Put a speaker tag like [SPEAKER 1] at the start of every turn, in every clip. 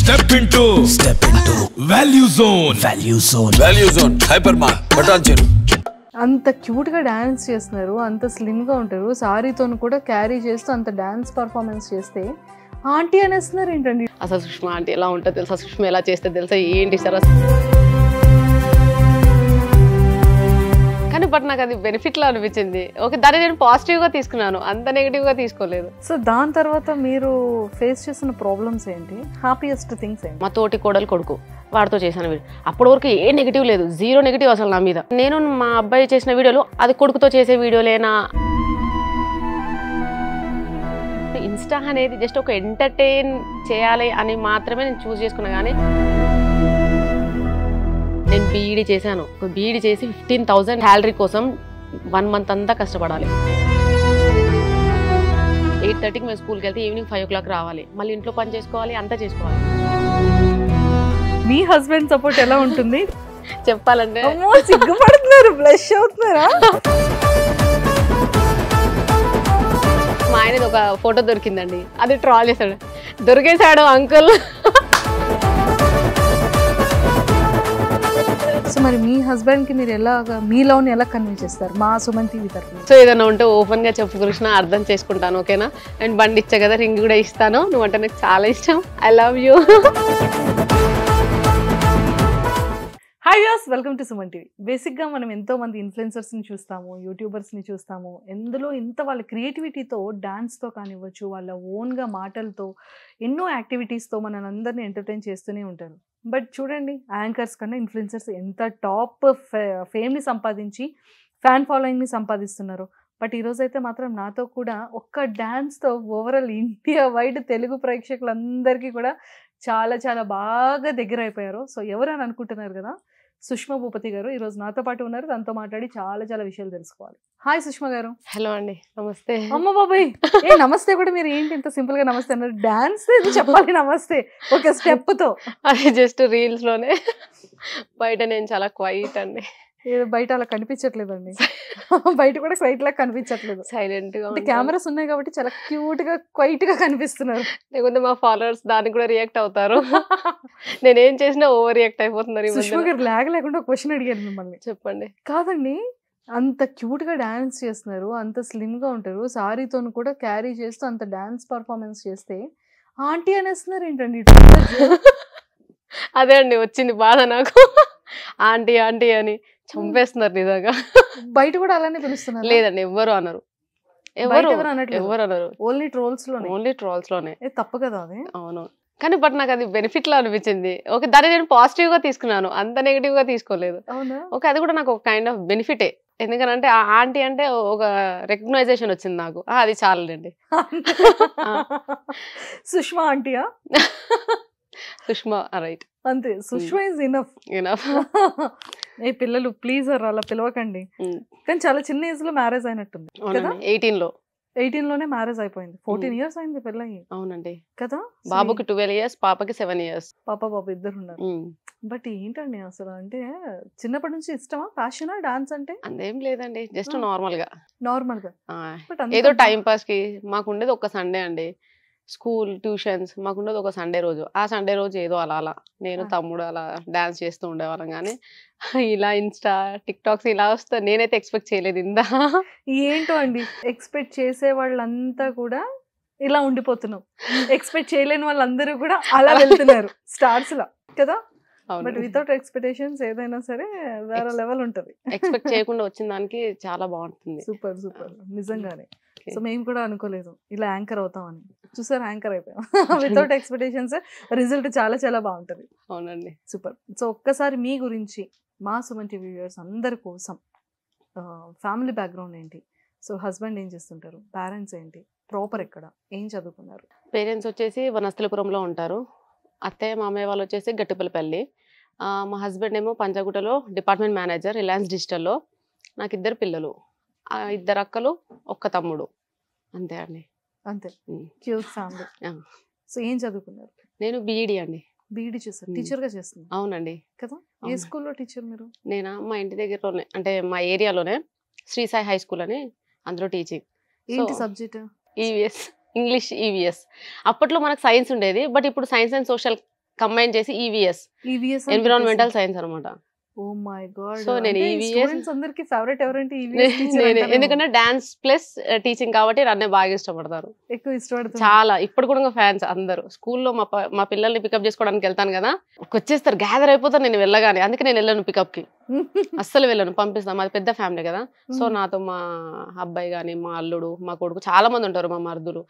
[SPEAKER 1] Step into Value Zone Hypermart Patancheru.
[SPEAKER 2] అంత cute గా dance చేస్తున్నారు, అంత స్లిమ్ గా ఉంటారు, సారీతో కూడా క్యారీ చేస్తూ అంత డాన్స్ పర్ఫార్మెన్స్ చేస్తే ఆంటీ అనేస్తున్నారు ఏంటండి?
[SPEAKER 3] అసలు సుష్మా ఆంటీ ఎలా ఉంటుంది తెలుసా, సుష్మా ఎలా చేస్తే తెలుసా, ఏంటి సార్ కానీ బట్ నాకు అది బెనిఫిట్ లా అనిపించింది. ఓకే, దాన్ని నేను పాజిటివ్ గా తీసుకున్నాను, అంత నెగిటివ్ గా తీసుకోలేదు.
[SPEAKER 2] సో దాని తర్వాత మీరు ఫేస్ చేసిన ప్రాబ్లమ్స్ ఏంటి, హ్యాపీయెస్ట్ థింగ్స్ ఏంటి?
[SPEAKER 3] మా తోటి కోడలు కొడుకు వాడితో చేశాను వీడియో, అప్పటి వరకు ఏ నెగిటివ్ లేదు, జీరో నెగిటివ్ అసలు నా మీద. నేను మా అబ్బాయి చేసిన వీడియోలు అది కొడుకుతో చేసే వీడియోలేనా. ఇన్స్టా అనేది జస్ట్ ఒక ఎంటర్టైన్ చేయాలి అని మాత్రమే నేను చూస్ చేసుకున్నా. కానీ నేను బీఈడీ చేశాను, బీఈడీ చేసి 15,000 శాలరీ కోసం 1 month అంతా కష్టపడాలి. 8:30కి మేము స్కూల్కి వెళ్తే ఈవినింగ్ 5 o'clock రావాలి, మళ్ళీ ఇంట్లో పని చేసుకోవాలి, అంతా చేసుకోవాలి.
[SPEAKER 2] మీ హస్బెండ్ సపోర్ట్ ఎలా ఉంటుంది?
[SPEAKER 3] చెప్పాలంటే
[SPEAKER 2] సిగ్గుపడుతున్నారు, బ్లష్ అవుతున్నారా?
[SPEAKER 3] మా ఆయనది ఒక ఫోటో దొరికిందండి, అది ట్రాల్ చేశాడు, దొరికేశాడు అంకుల్.
[SPEAKER 2] సో మరి మీ హస్బెండ్ కి మీరు ఎలాగా మీ లవ్ ని ఎలా కన్విన్స్ చేస్తారు మా సుమన్ టీవీ తరఫున?
[SPEAKER 3] సో ఏదైనా ఉంటే ఓపెన్ గా చెప్పు కృష్ణ, అర్థం చేసుకుంటాను, ఓకేనా? అండ్ బండి ఇచ్చా కదా, రింగ్ కూడా ఇస్తాను, నువ్వంటే నాకు చాలా ఇష్టం, I love you.
[SPEAKER 2] Hi viewers, welcome to Suman TV. బేసిక్గా మనం ఎంతో మంది ఇన్ఫ్లుయెన్సర్స్ని చూస్తాము, యూట్యూబర్స్ని చూస్తాము. ఎందులో ఇంత వాళ్ళ క్రియేటివిటీతో, డాన్స్తో కానివ్వచ్చు, వాళ్ళ ఓన్గా మాటలతో, ఎన్నో యాక్టివిటీస్తో మనల్ని అందరినీ ఎంటర్టైన్ చేస్తూనే ఉంటారు. బట్ చూడండి, యాంకర్స్ కన్నా ఇన్ఫ్లుయెన్సర్స్ ఎంత టాప్ ఫేమ్ని సంపాదించి ఫ్యాన్ ఫాలోయింగ్ని సంపాదిస్తున్నారు. బట్ ఈరోజైతే మాత్రం నాతో కూడా ఒక్క డాన్స్తో ఓవరాల్ ఇండియా వైడ్ తెలుగు ప్రేక్షకులందరికీ కూడా చాలా చాలా బాగా దగ్గర అయిపోయారు. సో ఎవరని అనుకుంటున్నారు కదా, సుష్మా భూపతి గారు ఈరోజు నాతో పాటు ఉన్నారు. తనతో మాట్లాడి చాలా చాలా విషయాలు తెలుసుకోవాలి. హాయ్ సుష్మా గారు.
[SPEAKER 3] హలో అండి, నమస్తే.
[SPEAKER 2] అమ్మ బాబాయ్, ఏ నమస్తే కూడా మీరు ఏంటి ఇంత సింపుల్ గా నమస్తే అన్నారు? డాన్స్ చెప్పాలి నమస్తే ఒక స్టెప్ తో.
[SPEAKER 3] అది జస్ట్ రీల్స్ లోనే, బయట నేను చాలా క్వైట్ అండి.
[SPEAKER 2] బయట అలా కనిపించట్లేదండి, బయట కూడా క్వైట్ లాగా కనిపించట్లేదు,
[SPEAKER 3] సైలెంట్ గా.
[SPEAKER 2] కెమెరాస్ ఉన్నాయి కాబట్టి చాలా క్యూట్ గా క్వైట్ గా కనిపిస్తున్నారు.
[SPEAKER 3] లేకపోతే మా ఫాలోవర్స్ దానికి కూడా రియాక్ట్ అవుతారు, నేనేం చేసినా ఓవర్ రియాక్ట్ అయిపోతున్నారు.
[SPEAKER 2] సుష్మా గారు లాగ్ లేకుండా ఒక క్వశ్చన్ అడిగారు మిమ్మల్ని.
[SPEAKER 3] చెప్పండి.
[SPEAKER 2] కాదండి, అంత క్యూట్ గా డాన్స్ చేస్తున్నారు, అంత స్లిమ్ గా ఉంటారు, సారీతో కూడా క్యారీ చేస్తూ అంత డాన్స్ పర్ఫార్మెన్స్ చేస్తే ఆంటీ అనేస్తున్నారు ఏంటండి?
[SPEAKER 3] అదే అండి వచ్చింది బాధ నాకు, ఆంటీ ఆంటీ అని చంపేస్తున్నారు నిజంగా.
[SPEAKER 2] బయట కూడా అలానే పిలుస్తున్నారు?
[SPEAKER 3] లేదండి, ఎవ్వరు అనరు, ఎవరు అనరు,
[SPEAKER 2] ఓన్లీ ట్రోల్స్ లోనే. తప్పు కదా అది?
[SPEAKER 3] అవును, కానీ బట్ నాకు అది బెనిఫిట్ లా అనిపించింది. ఓకే, దాన్ని నేను పాజిటివ్ గా తీసుకున్నాను, అంత నెగిటివ్ గా తీసుకోలేదు. ఓకే, అది కూడా నాకు ఒక కైండ్ ఆఫ్ బెనిఫిటే. ఎందుకంటే ఆ ఆంటీ అంటే ఒక రికగ్నైజేషన్ వచ్చింది నాకు, అది చాలండి.
[SPEAKER 2] సుష్మా ఆంటీయా?
[SPEAKER 3] సుష్మా రైట్,
[SPEAKER 2] అంతే. Sushma is enough. ఏ పిల్లలు ప్లీజ్ అలా పిలవకండి. కానీ చాలా చిన్న ఏజ్ లో మ్యారేజ్ అయినట్టుంది కదా? 18 లోనే మ్యారేజ్ అయిపోయింది. 14 years అయింది పెళ్ళయి.
[SPEAKER 3] అవునండి
[SPEAKER 2] కదా.
[SPEAKER 3] బాబుకి 12 years, పాపకి 7 years.
[SPEAKER 2] బాబు ఇద్దరు ఉన్నారు. బట్ ఏంటండి అసలు, అంటే చిన్నప్పటి నుంచి ఇష్టమా, ప్యాషనా డాన్స్ అంటే?
[SPEAKER 3] అంతేం లేదండి, జస్ట్ నార్మల్ గా ఏదో టైం పాస్ కి. మాకు ఉండేది ఒక సండే అండి, స్కూల్ ట్యూషన్స్, మాకున్నది ఒక సండే రోజు. ఆ సండే రోజు ఏదో అలా నేను తమ్ముడు అలా డాన్స్ చేస్తూ ఉండేవాళ్ళం. కానీ ఇలా ఇన్స్టా టిక్ టాక్స్ ఇలా వస్తా నేనైతే ఎక్స్పెక్ట్ చేయలేదు. ఇందా
[SPEAKER 2] ఏంటో అండి, ఎక్స్పెక్ట్ చేసే వాళ్ళంతా కూడా ఇలా ఉండిపోతున్నాం, ఎక్స్పెక్ట్ చేయలేని వాళ్ళందరూ కూడా అలా వెళ్తున్నారు స్టార్స్ లా కదా. బట్ వితౌట్ ఎక్స్పెక్టేషన్స్ ఏదైనా సరే వేరే లెవెల్ ఉంటది.
[SPEAKER 3] ఎక్స్పెక్ట్ చేయకుండా వచ్చిన దానికి చాలా బాగుంటుంది.
[SPEAKER 2] సూపర్ నిజంగానే. సో మేము కూడా అనుకోలేదు ఇలా యాంకర్ అవుతామని. చూసారు, యాంకర్ అయిపోయాం. వితౌట్ ఎక్స్పెక్టేషన్స్, రిజల్ట్ చాలా చాలా బాగుంటది.
[SPEAKER 3] అవునండి,
[SPEAKER 2] సూపర్. సో ఒక్కసారి మీ గురించి మా సుమన్ టీవీ వ్యూయర్స్ అందరి కోసం, ఫ్యామిలీ బ్యాక్గ్రౌండ్ ఏంటి, సో హస్బెండ్ ఏం చేస్తుంటారు, పేరెంట్స్ ఏంటి, ప్రాపర్ ఎక్కడ, ఏం చదువుకున్నారు?
[SPEAKER 3] పేరెంట్స్ వచ్చేసి వనస్థలిపురంలో ఉంటారు, అత్తయ్య మామయ్య వాళ్ళు వచ్చేసి గట్టిపల్లిపల్లి. మా హస్బెండ్ ఏమో పంజాగుట్టలో డిపార్ట్మెంట్ మేనేజర్, రిలయన్స్ డిజిటల్లో. నాకు 2 పిల్లలు, 2 అక్కలు, 1 తమ్ముడు, అంతే అండి.
[SPEAKER 2] అంతే, క్యూట్ ఫ్యామిలీ. సో ఏం చదువుకున్నారు?
[SPEAKER 3] నేను బీఈడీ అండి.
[SPEAKER 2] బీఈడీ చేస్తారు, టీచర్ గా చేస్తున్నారు?
[SPEAKER 3] అవునండి.
[SPEAKER 2] కదా. ఏ స్కూల్లో టీచర్ మీరు?
[SPEAKER 3] నేనా మా ఇంటి దగ్గరలోనే, అంటే మా ఏరియాలోనే శ్రీ సాయి హై స్కూల్ అని, అందులో టీచింగ్.
[SPEAKER 2] ఏంటి సబ్జెక్ట్?
[SPEAKER 3] EVS, English EVS. అప్పట్లో మనకు సైన్స్ ఉండేది, బట్ ఇప్పుడు సైన్స్ అండ్ సోషల్ కంబైన్ చేసి ఈవీఎస్ ఎన్విరాన్మెంటల్ సైన్స్ అనమాట.
[SPEAKER 2] Oh my god.
[SPEAKER 3] సో నేను ఈవీఎస్
[SPEAKER 2] స్టూడెంట్స్ అందరికి ఫేవరెట్ ఎవరంటే ఈవీఎస్ టీచర్.
[SPEAKER 3] ఎందుకంటే డాన్స్ ప్లస్ టీచింగ్ కాబట్టి నన్నే బాగా ఇష్టపడతారు,
[SPEAKER 2] ఎక్కువ ఇష్టపడతారు
[SPEAKER 3] చాలా. ఇప్పుడు కూడా ఫ్యాన్స్ అందరూ. స్కూల్లో మా పిల్లల్ని పికప్ చేసుకోవడానికి వెళ్తాను కదా, వచ్చేస్తారు, గ్యాదర్ అయిపోతారు నేను వెళ్ళగానే. అందుకే నేను వెళ్ళను పికప్ కి, అస్సలు వెళ్ళను, పంపిస్తాను. మాది పెద్ద ఫ్యామిలీ కదా. సో నాతో మా అబ్బాయి కానీ, మా అల్లుడు, మా కొడుకు, చాలా మంది ఉంటారు, మా మరుదులు.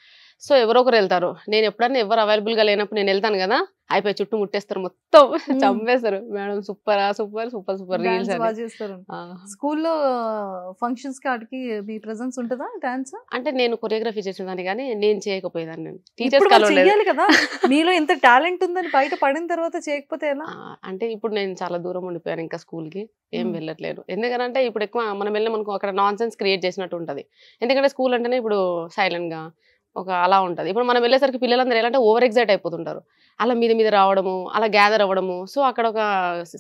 [SPEAKER 3] సో ఎవరో ఒకరు వెళ్తారు. నేను ఎప్పుడన్నా ఎవరు అవైలబుల్ గా లేనప్పుడు నేను వెళ్తాను కదా, అయిపోయి చుట్టూ ముట్టేస్తారు, మొత్తం చంపేస్తారు. Madam super super super super reels
[SPEAKER 2] చేస్తారు. స్కూల్లో ఫంక్షన్స్ కి వాటికి మీ ప్రెజెన్స్ ఉంటుందా డాన్స్?
[SPEAKER 3] అంటే నేను కొరియోగ్రఫీ చేసేదాన్ని కానీ నేను చేయకపోయేదాన్ని. నేను టీచర్స్
[SPEAKER 2] చేయాలి కదా, మీలో ఎంత టాలెంట్ ఉందని బయట పడిన తర్వాత చేయకపోతే ఎలా?
[SPEAKER 3] అంటే ఇప్పుడు నేను చాలా దూరం ఉండిపోయాను, ఇంకా స్కూల్ కి ఏం వెళ్ళట్లేదు. ఎందుకంటే ఇప్పుడు ఎక్కువ మనం వెళ్ళిన మనకు అక్కడ నాన్ సెన్స్ క్రియేట్ చేసినట్టు ఉంటది. ఎందుకంటే స్కూల్ అంటేనే ఇప్పుడు సైలెంట్ గా ఒక అలా ఉంటది. ఇప్పుడు మనం వెళ్ళేసరికి పిల్లలందరూ ఎలా అంటే ఓవర్ ఎగ్జైట్ అయిపోతుంటారు, అలా మీద రావడము, అలా గ్యాదర్ అవ్వడము. సో అక్కడ ఒక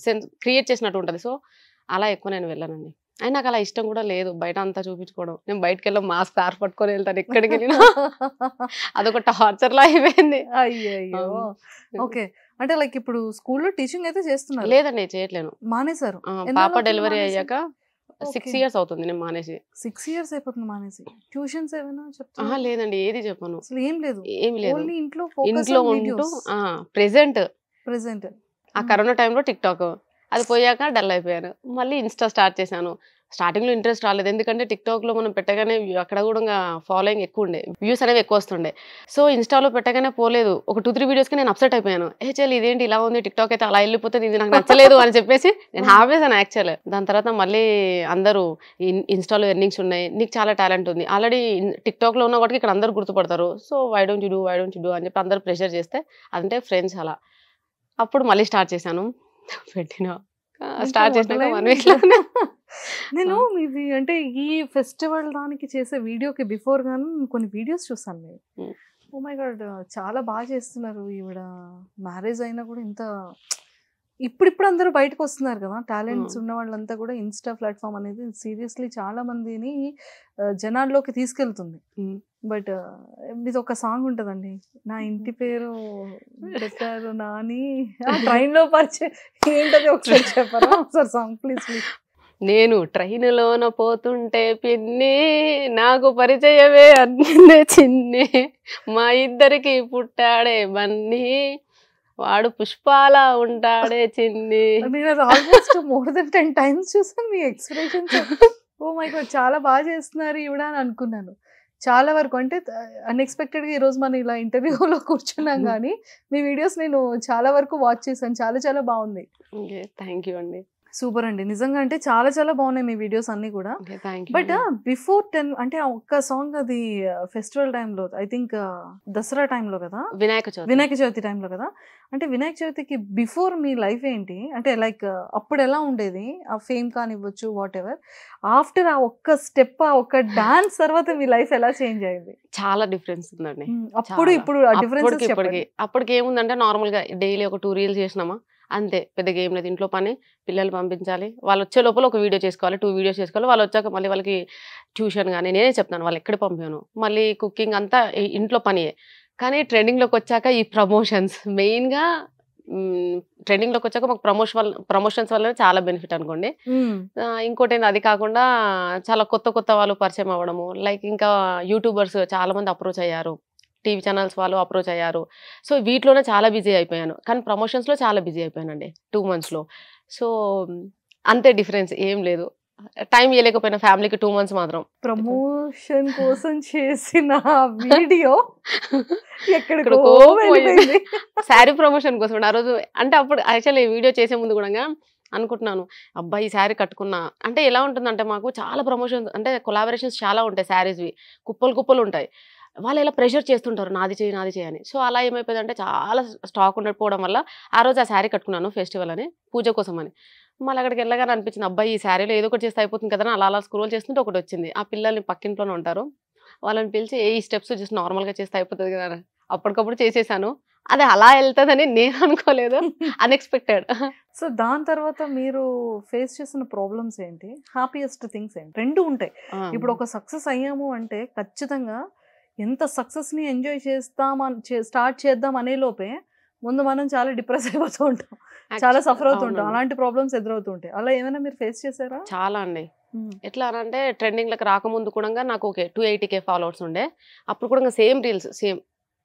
[SPEAKER 3] సెన్స్ క్రియేట్ చేసినట్టు ఉంటది. సో అలా ఎక్కువ నేను వెళ్ళానండి. అయినా నాకు అలా ఇష్టం కూడా లేదు బయట అంతా చూపించుకోవడం. నేను బయటకు వెళ్ళి మాస్క్ పట్టుకొని వెళ్తాను ఎక్కడికి వెళ్ళినా. అదొక టార్చర్ లా అయిపోయింది.
[SPEAKER 2] అయ్యో. ఓకే, అంటే లైక్ ఇప్పుడు స్కూల్లో టీచింగ్ అయితే చేస్తున్నారు?
[SPEAKER 3] లేదండి, చేయట్లేను,
[SPEAKER 2] మానేశారు.
[SPEAKER 3] పాప డెలివరీ అయ్యాక 6 years అవుతుంది నేను మానేసి.
[SPEAKER 2] 6 years అయిపోతుంది మానేసి. ట్యూషన్స్ ఏమైనా చెప్తారా?
[SPEAKER 3] లేదండి, ఏది చెప్పను,
[SPEAKER 2] అసలు ఏం లేదు.
[SPEAKER 3] ఓన్లీ
[SPEAKER 2] ఇంట్లో
[SPEAKER 3] ఉంటూ ప్రెసెంట్ ఆ కరోనా టైంలో టిక్ టాక్ అది పోయాక డల్ అయిపోయాను. మళ్ళీ ఇన్స్టా స్టార్ట్ చేశాను. స్టార్టింగ్ లో ఇంట్రెస్ట్ రాలేదు, ఎందుకంటే టిక్ టాక్ లో మనం పెట్టగానే అక్కడ కూడా ఫాలోయింగ్ ఎక్కువ ఉండే, వ్యూస్ అనేవి ఎక్కువ వస్తుండే. సో ఇన్స్టాలో పెట్టగానే పోలేదు. ఒక 2-3 వీడియోస్కి నేను అప్సెట్ అయిపోయాను. చెల్లి ఇదేంటి ఇలా ఉంది, టిక్ టాక్ అయితే అలా వెళ్ళిపోతుంది, ఇది నాకు నచ్చలేదు అని చెప్పేసి నేను ఆపేసాను యాక్చువల్. దాని తర్వాత మళ్ళీ అందరూ ఇన్స్టాలో ఎర్నింగ్స్ ఉన్నాయి, నీకు చాలా టాలెంట్ ఉంది, ఆల్రెడీ టిక్ టాక్ లో ఉన్న వాటికి ఇక్కడ అందరు గుర్తుపడతారు, so why don't you do అని చెప్పి అందరు ప్రెషర్ చేస్తే, అంటే ఫ్రెండ్స్ అలా అప్పుడు మళ్ళీ స్టార్ట్ చేశాను. స్టార్ట్ చేసినాక 1 week లోనే
[SPEAKER 2] నేను మీది అంటే ఈ ఫెస్టివల్ దానికి చేసే వీడియోకి బిఫోర్ గాను కొన్ని వీడియోస్ చూసాను మీరు. ఓ మై గాడ్, చాలా బాగా చేస్తున్నారు ఈవిడ. మ్యారేజ్ అయినా కూడా ఇంత ఇప్పుడు అందరూ బయటకు వస్తున్నారు కదా, టాలెంట్స్ ఉన్న వాళ్ళంతా కూడా. ఇన్స్టా ప్లాట్ఫామ్ అనేది సీరియస్లీ చాలా మందిని జనాల్లోకి తీసుకెళ్తుంది. బట్ ఇది ఒక సాంగ్ ఉంటదండి, నా ఇంటి పేరు పెట్టారు నాని, ట్రైన్ లో పరిచయం ఏంటది ఒకసారి చెప్పరా? ఒకసారి సాంగ్ ప్లీజ్.
[SPEAKER 3] నేను ట్రైన్లోన పోతుంటే పిన్ని, నాకు పరిచయమే అన్నిందే చిన్ని, మా ఇద్దరికి పుట్టాడే బన్నీ, వాడు పుష్పాల ఉంటాడే చిన్ని.
[SPEAKER 2] నేను ఆల్మోస్ట్ మోర్ దెన్ 10 times చూసాను మీ ఎక్స్ప్రెషన్స్. ఓ మై గాడ్, చాలా బాగా చేస్తున్నారు ఈవిడ అని అనుకున్నాను చాలా వరకు. అంటే అన్ఎక్స్పెక్టెడ్గా ఈరోజు మనం ఇలా ఇంటర్వ్యూలో కూర్చున్నాం, కానీ మీ వీడియోస్ నేను చాలా వరకు వాచ్ చేశాను. చాలా బాగుంది.
[SPEAKER 3] థ్యాంక్ యూ అండి.
[SPEAKER 2] సూపర్ అండి, నిజంగా అంటే చాలా బాగున్నాయి మీ వీడియోస్ అన్ని కూడా. బట్ బిఫోర్ 10 అంటే ఒక్క సాంగ్ అది ఫెస్టివల్ టైంలో, ఐ థింక్ దసరా టైంలో కదా, వినాయక చవితి టైంలో కదా. అంటే వినాయక చవితికి బిఫోర్ మీ లైఫ్ ఏంటి? అంటే లైక్ అప్పుడు ఎలా ఉండేది? ఆ ఫేమ్ కానివ్వచ్చు, వాట్ ఎవర్. ఆఫ్టర్ ఆ ఒక్క స్టెప్, ఆ ఒక్క డాన్స్ తర్వాత మీ లైఫ్ ఎలా చేంజ్ అయింది?
[SPEAKER 3] చాలా డిఫరెన్స్ ఉందండి.
[SPEAKER 2] ఇప్పుడు
[SPEAKER 3] అప్పటికి ఏముందంటే నార్మల్ గా డైలీ ఒక 2 reels చేసినామా అంతే, పెద్దగా ఏం లేదు. ఇంట్లో పని, పిల్లలు పంపించాలి, వాళ్ళు వచ్చే లోపల ఒక వీడియో చేసుకోవాలి, 2 videos చేసుకోవాలి. వాళ్ళు వచ్చాక మళ్ళీ వాళ్ళకి ట్యూషన్ కానీ నేనే చెప్తాను, వాళ్ళు ఎక్కడ పంపాను, మళ్ళీ కుకింగ్ అంతా ఇంట్లో పనియే. కానీ ట్రెండింగ్లోకి వచ్చాక ఈ ప్రమోషన్స్ మెయిన్గా, ట్రెండింగ్లోకి వచ్చాక మాకు ప్రమోషన్స్ వల్ల చాలా బెనిఫిట్ అనుకోండి. ఇంకోటి ఏంటి, అది కాకుండా చాలా కొత్త వాళ్ళు పరిచయం అవ్వడము, లైక్ ఇంకా యూట్యూబర్స్ చాలా మంది అప్రోచ్ అయ్యారు, టీవీ ఛానల్స్ వాళ్ళు అప్రోచ్ అయ్యారు. సో వీటిలోనే చాలా బిజీ అయిపోయాను, కానీ ప్రమోషన్స్లో చాలా బిజీ అయిపోయానండి 2 monthsలో. సో అంతే డిఫరెన్స్, ఏం లేదు. టైం ఇవ్వలేకపోయినా ఫ్యామిలీకి 2 months మాత్రం.
[SPEAKER 2] ప్రమోషన్ కోసం చేసిన వీడియో ఎక్కడికో
[SPEAKER 3] శారీ ప్రమోషన్ కోసం ఆ రోజు. అంటే అప్పుడు యాక్చువల్లీ వీడియో చేసే ముందు కూడా అనుకుంటున్నాను, అబ్బాయి ఈ శారీ కట్టుకున్నా. అంటే ఎలా ఉంటుందంటే మాకు చాలా ప్రమోషన్స్, అంటే కొలాబరేషన్స్ చాలా ఉంటాయి, శారీస్వి కుప్పలు ఉంటాయి. వాళ్ళు ఎలా ప్రెషర్ చేస్తుంటారు, నాది చేయని. సో అలా ఏమైపోయిందంటే చాలా స్టాక్ ఉండకపోవడం వల్ల ఆ రోజు ఆ శారీ కట్టుకున్నాను ఫెస్టివల్ అని, పూజ కోసం అని. మళ్ళీ అక్కడికి వెళ్ళగానే అనిపించింది, అబ్బాయి ఈ శారీలో ఏదో ఒకటి చేస్తే అయిపోతుంది కదా, అలా స్క్రోల్ చేస్తుంటే ఒకటి వచ్చింది. ఆ పిల్లల్ని పక్కింట్లోనే ఉంటారు, వాళ్ళని పిలిచి ఈ స్టెప్స్ జస్ట్ నార్మల్గా చేస్తే అయిపోతుంది కదా, అప్పటికప్పుడు చేసేసాను. అది అలా వెళ్తుందని నేను అనుకోలేదు, అన్ఎక్స్పెక్టెడ్.
[SPEAKER 2] సో దాని తర్వాత మీరు ఫేస్ చేసిన ప్రాబ్లమ్స్ ఏంటి, హ్యాపీయెస్ట్ థింగ్స్ ఏంటి? 2 ఉంటాయి. ఇప్పుడు ఒక సక్సెస్ అయ్యాము అంటే ఖచ్చితంగా ఎంత సక్సెస్ని ఎంజాయ్ స్టార్ట్ చేద్దాం అనే లోపే ముందు మనం చాలా డిప్రెస్ అయిపోతూ ఉంటాం, చాలా సఫర్ అవుతుంటాం, అలాంటి ప్రాబ్లమ్స్ ఎదురవుతూ ఉంటాయి. అలా ఏమైనా మీరు ఫేస్ చేశారా?
[SPEAKER 3] చాలా అండి. ఎట్లా అంటే ట్రెండింగ్లకు రాకముందు కూడా నాకు ఓకే 280K ఫాలోవర్స్ ఉండే. అప్పుడు కూడా సేమ్ రీల్స్ సేమ్.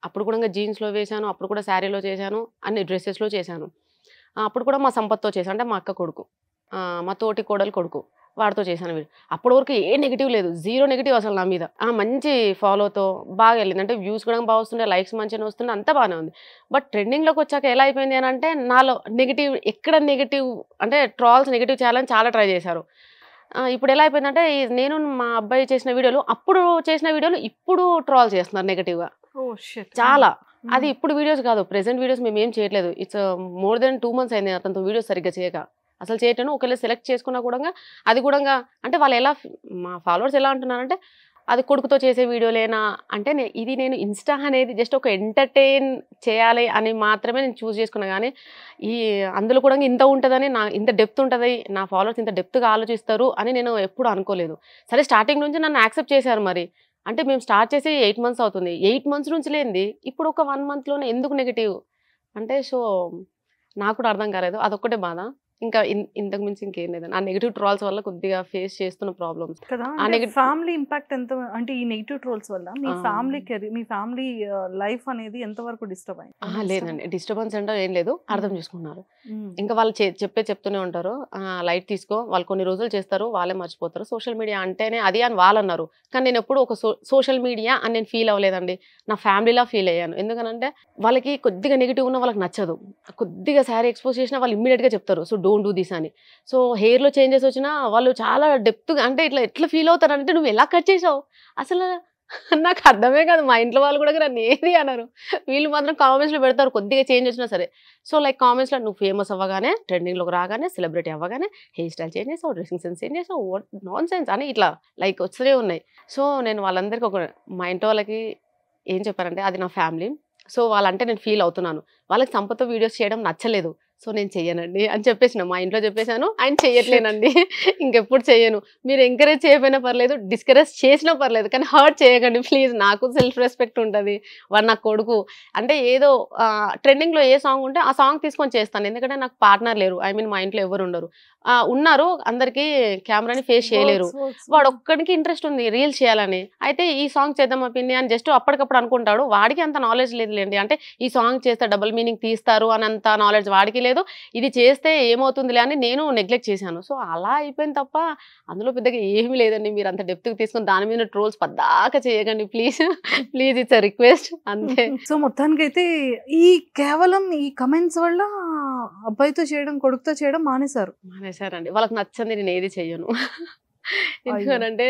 [SPEAKER 3] అప్పుడు కూడా జీన్స్లో వేశాను, అప్పుడు కూడా శారీలో చేశాను, అన్ని డ్రెస్సెస్లో చేశాను. అప్పుడు కూడా మా సంపత్తో చేశాను, అంటే మా అక్క కొడుకు, మా తోటి కోడలు కొడుకు, వాడితో చేశాను వీడియో. అప్పటి వరకు ఏ నెగిటివ్ లేదు, జీరో నెగిటివ్ అసలు నా మీద. మంచి ఫాలోతో బాగా వెళ్ళింది, అంటే వ్యూస్ కూడా బాగా వస్తుండే, లైక్స్ మంచిగా వస్తుండే, అంతా బాగానే ఉంది. బట్ ట్రెండింగ్లోకి వచ్చాక ఎలా అయిపోయింది అని అంటే నాలో నెగిటివ్, ఎక్కడ నెగిటివ్ అంటే ట్రాల్స్ నెగిటివ్ చేయాలని చాలా ట్రై చేశారు. ఇప్పుడు ఎలా అయిపోయిందంటే నేను మా అబ్బాయి చేసిన వీడియోలు, అప్పుడు చేసిన వీడియోలు ఇప్పుడు ట్రాల్ చేస్తున్నారు నెగిటివ్గా చాలా. అది ఇప్పుడు వీడియోస్ కాదు, ప్రెసెంట్ వీడియోస్ మేము ఏం చేయట్లేదు. ఇట్స్ మోర్ దెన్ 2 months అయింది అతనితో వీడియోస్ సరిగ్గా చేయక. అసలు చేయటను ఒకవేళ సెలెక్ట్ చేసుకున్నా కూడా అది కూడా అంటే వాళ్ళు ఎలా, మా ఫాలోవర్స్ ఎలా అంటున్నారంటే అది కొడుకుతో చేసే వీడియోలేనా అంటే, ఇది నేను ఇన్స్టా అనేది జస్ట్ ఒక ఎంటర్టైన్ చేయాలి అని మాత్రమే నేను చూస్ చేసుకున్నా. కానీ అందులో కూడా ఇంత ఉంటుందని, ఇంత డెప్త్ ఉంటుంది, నా ఫాలోవర్స్ ఇంత డెప్త్గా ఆలోచిస్తారు అని నేను ఎప్పుడు అనుకోలేదు. సరే స్టార్టింగ్ నుంచి నన్ను యాక్సెప్ట్ చేశారు. మరి అంటే మేము స్టార్ట్ చేసి 8 months అవుతుంది, 8 months నుంచి లేనిది ఇప్పుడు ఒక 1 monthలోనే ఎందుకు నెగిటివ్ అంటే, సో నాకు కూడా అర్థం కాలేదు. అదొక్కటే బాధ, ఇంకా ఇంతకు మించి ఇంకేం లేదండి. ఆ నెగిటివ్ ట్రోల్స్ వల్ల కొద్దిగా ఫేస్ చేస్తున్న ప్రాబ్లమ్స్
[SPEAKER 2] కదా. ఫ్యామిలీ ఇంపాక్ట్ ఎంత అంటే ఈ నెగిటివ్ ట్రోల్స్ వల్ల మీ ఫ్యామిలీ కెరీర్, మీ ఫ్యామిలీ లైఫ్ అనేది ఎంత వరకు డిస్టర్బ్ అయింది?
[SPEAKER 3] లేదండి, డిస్టర్బెన్స్ అంటే ఏం లేదు, అర్థం చేసుకున్నారు. ఇంకా వాళ్ళు చెప్తూనే ఉంటారు, లైట్ తీసుకో, వాళ్ళు కొన్ని రోజులు చేస్తారు, వాళ్ళే మర్చిపోతారు, సోషల్ మీడియా అంటేనే అది అని వాళ్ళు అన్నారు. కానీ నేను ఎప్పుడు ఒక సోషల్ మీడియా అని నేను ఫీల్ అవ్వలేదండి, నా ఫ్యామిలీలా ఫీల్ అయ్యాను. ఎందుకనంటే వాళ్ళకి కొద్దిగా నెగిటివ్ ఉన్న వాళ్ళకి నచ్చదు, కొద్దిగా శారీ ఎక్స్పోజ్ చేసినా వాళ్ళు ఇమ్మీడియట్గా చెప్తారు సో డోంట్ డూ దిస్ అని. సో హెయిర్లో చేంజెస్ వచ్చినా వాళ్ళు చాలా డెప్త్గా, అంటే ఎట్లా ఫీల్ అవుతారు అంటే, నువ్వు ఎలా కట్ చేసావు అసలు నాకు అర్థమే కాదు. మా ఇంట్లో వాళ్ళు కూడా నన్ను ఏది అన్నారు, వీళ్ళు మాత్రం కామెంట్స్లో పెడతారు కొద్దిగా చేంజ్ వచ్చినా సరే. సో లైక్ కామెంట్స్లో నువ్వు ఫేమస్ అవ్వగానే, ట్రెండింగ్లోకి రాగానే, సెలబ్రిటీ అవ్వగానే హెయిర్ స్టైల్ చేంజ్ చేసావు, డ్రెస్సింగ్ సెన్స్ చేంజ్ చేసావు, నాన్ సెన్స్ అని ఇట్లా లైక్ వస్తూనే ఉన్నాయి. సో నేను వాళ్ళందరికీ మా ఇంట్లో వాళ్ళకి ఏం చెప్పారంటే అది నా ఫ్యామిలీ, సో వాళ్ళంటే నేను ఫీల్ అవుతున్నాను, వాళ్ళకి సంపతో వీడియోస్ చేయడం నచ్చలేదు, సో నేను చెయ్యనండి అని చెప్పేసిన. మా ఇంట్లో చెప్పేశాను, ఆయన చెయ్యట్లేనండి, ఇంకెప్పుడు చెయ్యను. మీరు ఎంకరేజ్ చేయకపోయినా పర్లేదు, డిస్కరేజ్ చేసినా పర్లేదు, కానీ హర్ట్ చేయకండి ప్లీజ్. నాకు సెల్ఫ్ రెస్పెక్ట్ ఉంటుంది, వాడు నా కొడుకు. అంటే ఏదో ట్రెండింగ్లో ఏ సాంగ్ ఉంటే ఆ సాంగ్ తీసుకొని చేస్తాను, ఎందుకంటే నాకు పార్ట్నర్ లేరు, ఐ మీన్ మా ఇంట్లో ఎవరు ఉండరు, ఉన్నారు అందరికీ కెమెరాని ఫేస్ చేయలేరు. వాడు ఒక్కడికి ఇంట్రెస్ట్ ఉంది రీల్స్ చేయాలని, అయితే ఈ సాంగ్ చేద్దాం పిన్ని అని జస్ట్ అప్పటికప్పుడు అనుకుంటాడు. వాడికి అంత నాలెడ్జ్ లేదులేండి, అంటే ఈ సాంగ్ చేస్తే డబుల్ మీనింగ్ తీస్తారు అని అంత నాలెడ్జ్ వాడికి లేదు, ఇది చేస్తే ఏమవుతుందిలే అని నేను నెగ్లెక్ట్ చేశాను. సో అలా అయిపోయింది తప్ప అందులో పెద్దగా ఏమీ లేదండి. మీరు అంత డెప్త్గా తీసుకుని దాని మీద ట్రోల్స్ పద్దాకా చేయకండి please please, it's a request అంతే.
[SPEAKER 2] సో మొత్తానికైతే ఈ కేవలం ఈ కమెంట్స్ వల్ల అబ్బాయితో చేయడం, కొడుకుతో చేయడం మానేశారండి.
[SPEAKER 3] వాళ్ళకి నచ్చంది నేను ఏది చెయ్యను. ఎందుకంటే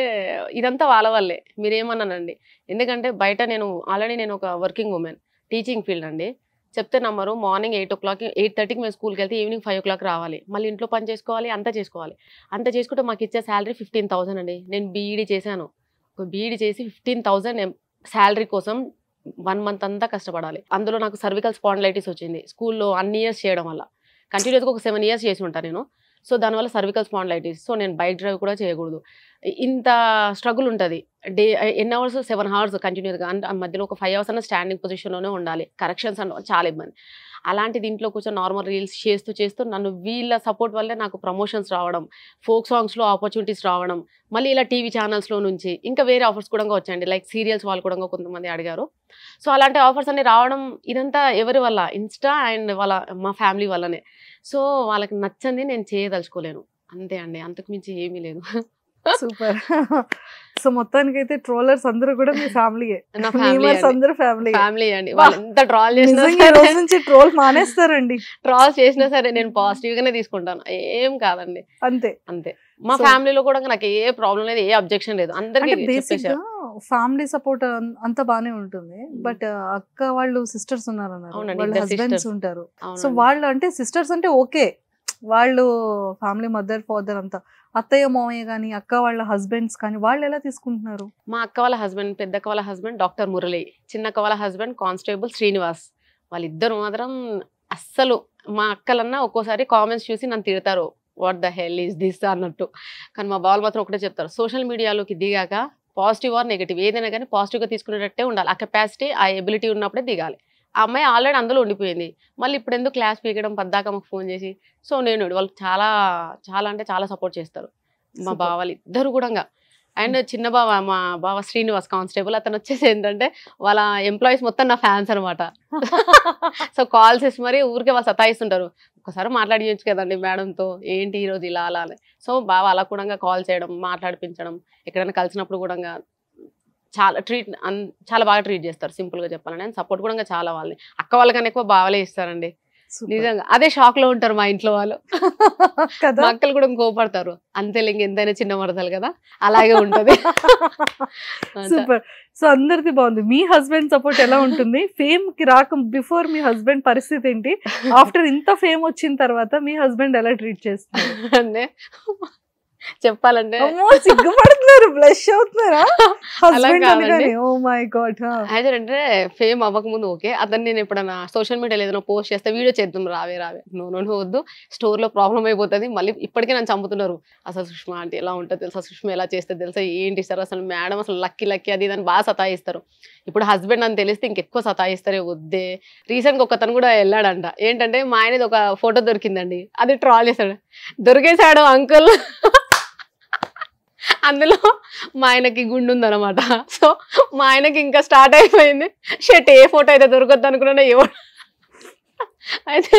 [SPEAKER 3] ఇదంతా వాళ్ళ వల్లే, మీరేమన్నానండి. ఎందుకంటే బయట నేను ఆల్రెడీ నేను ఒక వర్కింగ్ ఉమెన్, టీచింగ్ ఫీల్డ్ అండి. చెప్తే నమ్మరు, మార్నింగ్ 8 o'clock 8:30కి మేము స్కూల్కి వెళ్తే ఈవినింగ్ 5 o'clock రావాలి, మళ్ళీ ఇంట్లో పని చేసుకోవాలి, అంతా చేసుకోవాలి. అంతా చేసుకుంటే మాకు ఇచ్చే శాలరీ 15,000 అండి. నేను బీఈడీ చేశాను, బీఈడీ చేసి 15,000 శాలరీ కోసం 1 month అంతా కష్టపడాలి. అందులో నాకు సర్వికల్ స్పాండిలైటిస్ వచ్చింది స్కూల్లో అన్ని ఇయర్స్ చేయడం వల్ల, కంటిన్యూస్గా ఒక 7 years చేసి ఉంటాను నేను. సో దానివల్ల సర్వికల్ స్పాండిలైటిస్, సో నేను బైక్ డ్రైవ్ కూడా చేయకూడదు. ఇంత స్ట్రగుల్ ఉంటుంది. ఎన్ని అవర్స్, 7 hours కంటిన్యూస్గా, అంటే మధ్యలో ఒక 5 hours అన్న స్టాండింగ్ పొజిషన్లోనే ఉండాలి, కరెక్షన్స్ అంటే చాలా ఇబ్బంది. అలాంటిది ఇంట్లో కూర్చొని నార్మల్ రీల్స్ చేస్తూ నన్ను వీళ్ళ సపోర్ట్ వల్లే నాకు ప్రమోషన్స్ రావడం, ఫోక్ సాంగ్స్లో ఆపర్చునిటీస్ రావడం, మళ్ళీ ఇలా టీవీ ఛానల్స్లో నుంచి ఇంకా వేరే ఆఫర్స్ కూడా వచ్చాయండి, లైక్ సీరియల్స్ వాళ్ళు కూడా కొంతమంది అడిగారు. సో అలాంటి ఆఫర్స్ అన్ని రావడం ఇదంతా ఎవరి వల్ల, ఇన్స్టా అండ్ మా ఫ్యామిలీ వల్లనే. సో వాళ్ళకి నచ్చంది నేను చేయదలుచుకోలేను, అంతే అండి, అంతకు మించి ఏమీ లేదు.
[SPEAKER 2] సూపర్. సో మొత్తానికైతే ట్రోలర్స్ అందరూ కూడా మీ ఫ్యామిలీయే,
[SPEAKER 3] నా ఫ్యామిలీ అండి. వాళ్ళు ఎంత ట్రోల్ చేసినా
[SPEAKER 2] ట్రోల్ మానేస్తారండి,
[SPEAKER 3] ట్రోల్ చేసినా సరే నేను పాజిటివ్ గానే తీసుకుంటాను, ఏం కాదండి, అంతే. మా ఫ్యామిలీలో కూడా నాకు ఏ ప్రాబ్లం లేదు, ఏ అబ్జెక్షన్ లేదు, అందరికీ
[SPEAKER 2] ఫ్యామిలీ సపోర్ట్ అంతా బానే ఉంటుంది. బట్ అక్క వాళ్ళు సిస్టర్స్ ఉన్నారన్నారు, వాళ్ళ హస్బెండ్స్ ఉంటారు. సో వాళ్ళు అంటే సిస్టర్స్ అంటే ఓకే, వాళ్ళు ఫ్యామిలీ మదర్ ఫాదర్ అంతా, అత్తయ్య మామయ్య కానీ అక్క వాళ్ళ హస్బెండ్స్ కానీ వాళ్ళు ఎలా తీసుకుంటున్నారు?
[SPEAKER 3] మా అక్క వాళ్ళ హస్బెండ్, పెద్దక్క వాళ్ళ హస్బెండ్ డాక్టర్ మురళి, చిన్నక్క వాళ్ళ హస్బెండ్ కానిస్టేబుల్ శ్రీనివాస్, వాళ్ళిద్దరు మాత్రం అస్సలు, మా అక్కలన్నా ఒక్కోసారి కామెంట్స్ చూసి నన్ను తిడతారు, what the hell is this అన్నట్టు. కానీ మా బాలు మాత్రం ఒకటే చెప్తారు, సోషల్ మీడియాలోకి దిగాక పాజిటివ్ ఆర్ నెగిటివ్ ఏదైనా కానీ పాజిటివ్గా తీసుకునేటట్టే ఉండాలి, ఆ కెపాసిటీ ఆ ఎబిలిటీ ఉన్నప్పుడే దిగాలి, ఆ అమ్మాయి ఆల్రెడీ అందులో ఉండిపోయింది. మళ్ళీ ఇప్పుడు ఎందుకు క్లాస్ పీకడం పద్దాక మాకు ఫోన్ చేసి. సో నేను వాళ్ళు చాలా చాలా అంటే చాలా సపోర్ట్ చేస్తారు మా బావలు ఇద్దరు కూడా. అండ్ చిన్న బావ మా బావ శ్రీనివాస్ కానిస్టేబుల్, అతను వచ్చేసి ఏంటంటే వాళ్ళ ఎంప్లాయీస్ మొత్తం నా ఫ్యాన్స్ అనమాట. సో కాల్స్ చేసి మరి ఊరికే వాళ్ళు సతాయిస్తుంటారు, ఒకసారి మాట్లాడియచ్చు కదండి మేడంతో, ఏంటి ఈరోజు ఇలా అలా అని. సో బావ అలా కూడా కాల్ చేయడం, మాట్లాడిపించడం, ఎక్కడైనా కలిసినప్పుడు కూడా చాలా చాలా బాగా ట్రీట్ చేస్తారు. సింపుల్ గా చెప్పాలండి. అండ్ సపోర్ట్ కూడా చాలా వాళ్ళని, అక్క వాళ్ళకన్నా ఎక్కువ బావలే ఇస్తారండి నిజంగా. అదే షాక్ లో ఉంటారు మా ఇంట్లో వాళ్ళు. మా అక్కలు కూడా కోపడతారు, అంతేలే ఎంతైనా చిన్న మరదలు కదా, అలాగే ఉంటది.
[SPEAKER 2] సూపర్. సో అందరిది బాగుంది. మీ హస్బెండ్ సపోర్ట్ ఎలా ఉంటుంది? ఫేమ్ కి రాక బిఫోర్ మీ హస్బెండ్ పరిస్థితి ఏంటి? ఆఫ్టర్ ఇంత ఫేమ్ వచ్చిన తర్వాత మీ హస్బెండ్ ఎలా ట్రీట్ చేస్తున్నారు
[SPEAKER 3] అంటే చెప్పాలంటే
[SPEAKER 2] సిగ్గుపడుతున్నారు, బ్లష్ అవుతున్నారా? Oh my god.
[SPEAKER 3] అయితే అంటే ఫేమ్ అవ్వకముందు ఓకే, అతను నేను ఎప్పుడన్నా సోషల్ మీడియాలో ఏదైనా పోస్ట్ చేస్తే వీడియో చేద్దాం రావే నో వద్దు, స్టోర్ లో ప్రాబ్లం అయిపోతుంది, మళ్ళీ ఇప్పటికే నన్ను చంపుతున్నారు. అసలు సుష్మా అంటే ఎలా ఉంటుంది తెలుసా, సుష్మా ఎలా చేస్తే తెలుసా, ఏంటి సార్ అసలు మేడం అసలు లక్కీ అది దాన్ని బాగా సతాయిస్తారు. ఇప్పుడు హస్బెండ్ అని తెలిస్తే ఇంకెక్కువ సతాయిస్తారే, వద్దే. రీసెంట్ గా ఒకతను కూడా వెళ్ళాడంట, ఏంటంటే మా ఆయనది ఒక ఫోటో దొరికిందండి, అది ట్రాల్ చేశాడు, దొరికేశాడు అంకుల్. అందులో మా ఆయనకి గుండు ఉందన్నమాట. సో మా ఆయనకి ఇంకా స్టార్ట్ అయిపోయింది, షర్ట్ ఏ ఫోటో అయితే దొరకద్దు అనుకున్నా అయితే.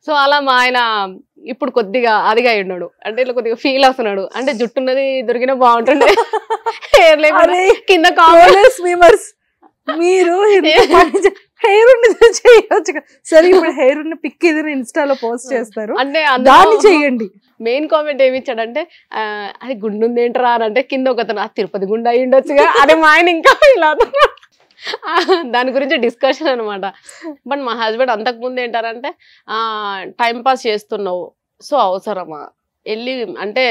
[SPEAKER 3] సో అలా మా ఆయన ఇప్పుడు కొద్దిగా అదిగా ఉన్నాడు, అంటే ఇట్లా కొద్దిగా ఫీల్ అవుతున్నాడు, అంటే జుట్టున్నది దొరికినా బాగుంటుండే, హెయిర్ లేకుండా కింద కామెంట్స్
[SPEAKER 2] మీరు హెయిర్ చేయొచ్చు. సరే ఇప్పుడు హెయిర్ ఉన్న పిక్ ఏదైనా ఇన్స్టాలో పోస్ట్ చేస్తారు, అంటే దాన్ని చెయ్యండి.
[SPEAKER 3] మెయిన్ కామెంట్ ఏమి ఇచ్చాడంటే, అది గుండు ఉంది ఏంటరా అని అంటే, కింద ఒకతను తిరుపతి గుండు అయి ఉండొచ్చుగా, అదే మా ఆయన ఇంకా ఇలా దాని గురించి డిస్కషన్ అనమాట. బట్ మా హస్బెండ్ అంతకుముందు ఏంటారంటే, టైం పాస్ చేస్తున్నావు, సో అవసరమా వెళ్ళి అంటే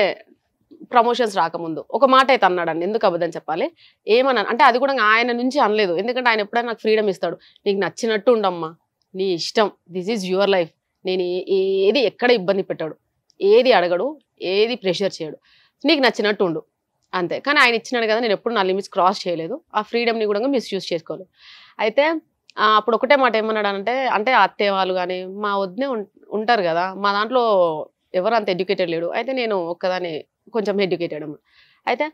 [SPEAKER 3] ప్రమోషన్స్ రాకముందు ఒక మాట అయితే అన్నాడండి, ఎందుకు అబద్ధం చెప్పాలి, ఏమన్నా అంటే అది కూడా ఆయన నుంచి అనలేదు, ఎందుకంటే ఆయన ఎప్పుడైనా నాకు ఫ్రీడమ్ ఇస్తాడు, నీకు నచ్చినట్టు ఉండమ్మా, నీ ఇష్టం, దిస్ ఈజ్ యువర్ లైఫ్, నేను ఏది ఎక్కడ ఇబ్బంది పెట్టాడు, ఏది అడగడు, ఏది ప్రెషర్ చేయడు, నీకు నచ్చినట్టు ఉండు అంతే. కానీ ఆయన ఇచ్చినాడు కదా, నేను ఎప్పుడు నా లిమిట్స్ క్రాస్ చేయలేదు, ఆ ఫ్రీడమ్ని కూడా మిస్యూజ్ చేసుకోలేదు. అయితే అప్పుడు ఒకటే మాట ఏమన్నాడు అంటే అత్తయ్య వాళ్ళు కానీ మా వదినే ఉంటారు కదా, మా దాంట్లో ఎవరు అంత ఎడ్యుకేటెడ్ లేడు, అయితే నేను ఒక్కదాన్ని కొంచెం ఎడ్యుకేటెడ్ అమ్మ. అయితే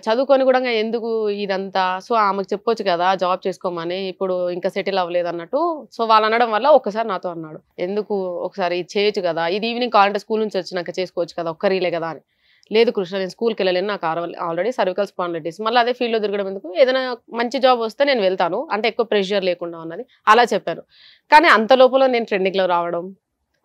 [SPEAKER 3] చదువుకొని కూడా ఎందుకు ఇదంతా, సో ఆమెకు చెప్పొచ్చు కదా జాబ్ చేసుకోమని, ఇప్పుడు ఇంకా సెటిల్ అవ్వలేదు అన్నట్టు. సో వాళ్ళు అనడం వల్ల ఒక్కసారి నాతో అన్నాడు, ఎందుకు ఒకసారి చేయొచ్చు కదా, ఇది ఈవినింగ్ కావాలంటే స్కూల్ నుంచి వచ్చినాక చేసుకోవచ్చు కదా, ఒక్క రీలే కదా అని. లేదు కృష్ణ, నేను స్కూల్కి వెళ్ళలేను, నాకు ఆల్రెడీ సర్వికల్ స్పాండిలైటిస్, మళ్ళీ అదే ఫీల్డ్లో తిరగడం ఎందుకు, ఏదైనా మంచి జాబ్ వస్తే నేను వెళ్తాను, అంటే ఎక్కువ ప్రెషర్ లేకుండా ఉన్నది అలా చెప్పాను. కానీ అంత లోపల నేను ట్రెండింగ్లో రావడం,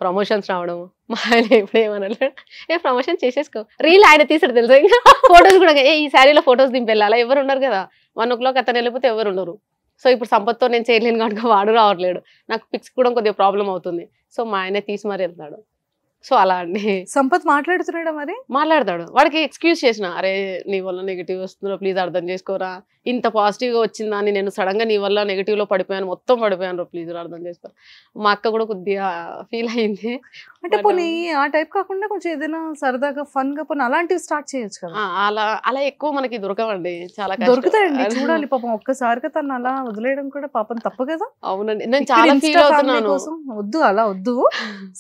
[SPEAKER 3] ప్రమోషన్స్ రావడం, మా ఆయన ఎప్పుడు ఏమన్నా ప్రమోషన్ చేసేసుకో, రీల్ ఆయన తీసాడు తెలుసా, ఇంకా ఫొటోస్ కూడా ఈ శారీలో ఫొటోస్ దింపెళ్ళాలా, ఎవరు ఉన్నారు కదా, 1 o'clock అతను వెళ్ళిపోతే ఎవరు ఉండరు. సో ఇప్పుడు సంపత్తో నేను చేయలేను కాబట్టి వాడు రావట్లేడు, నాకు పిక్స్ కూడా కొద్దిగా ప్రాబ్లం అవుతుంది, సో మా ఆయనే తీసి మరి వెళ్తాడు. సో అలా అండి.
[SPEAKER 2] సంపత్ మాట్లాడుతున్నాడా మరి?
[SPEAKER 3] మాట్లాడతాడు, వాడికి ఎక్స్క్యూజ్ చేసిన, అరే నీ వల్ల నెగిటివ్ వస్తుందో ప్లీజ్ అర్థం చేసుకోరా, ఇంత పాజిటివ్గా వచ్చిందని నేను సడన్ గా నీ వల్ల నెగిటివ్ లో పడిపోయాను, మొత్తం పడిపోయాను, ప్లీజ్ అర్థం చేసుకోరా. మా అక్క కూడా కొద్దిగా ఫీల్ అయింది.
[SPEAKER 2] అంటే పోనీ ఆ టైప్ కాకుండా కొంచెం ఏదైనా సరదాగా ఫన్ గా పోనీ అలాంటివి స్టార్ట్ చేయొచ్చు కదా.
[SPEAKER 3] అలా ఎక్కువ మనకి దొరకవండి, చాలా
[SPEAKER 2] దొరుకుతాయండి, చూడాలి. పాపం ఒక్కసారిగా తను అలా వదిలేయడం కూడా పాపం తప్పు కదా.
[SPEAKER 3] అవునండి, నేను చాలా ఫీల్ అవుతున్నాను.
[SPEAKER 2] వద్దు అలా వద్దు.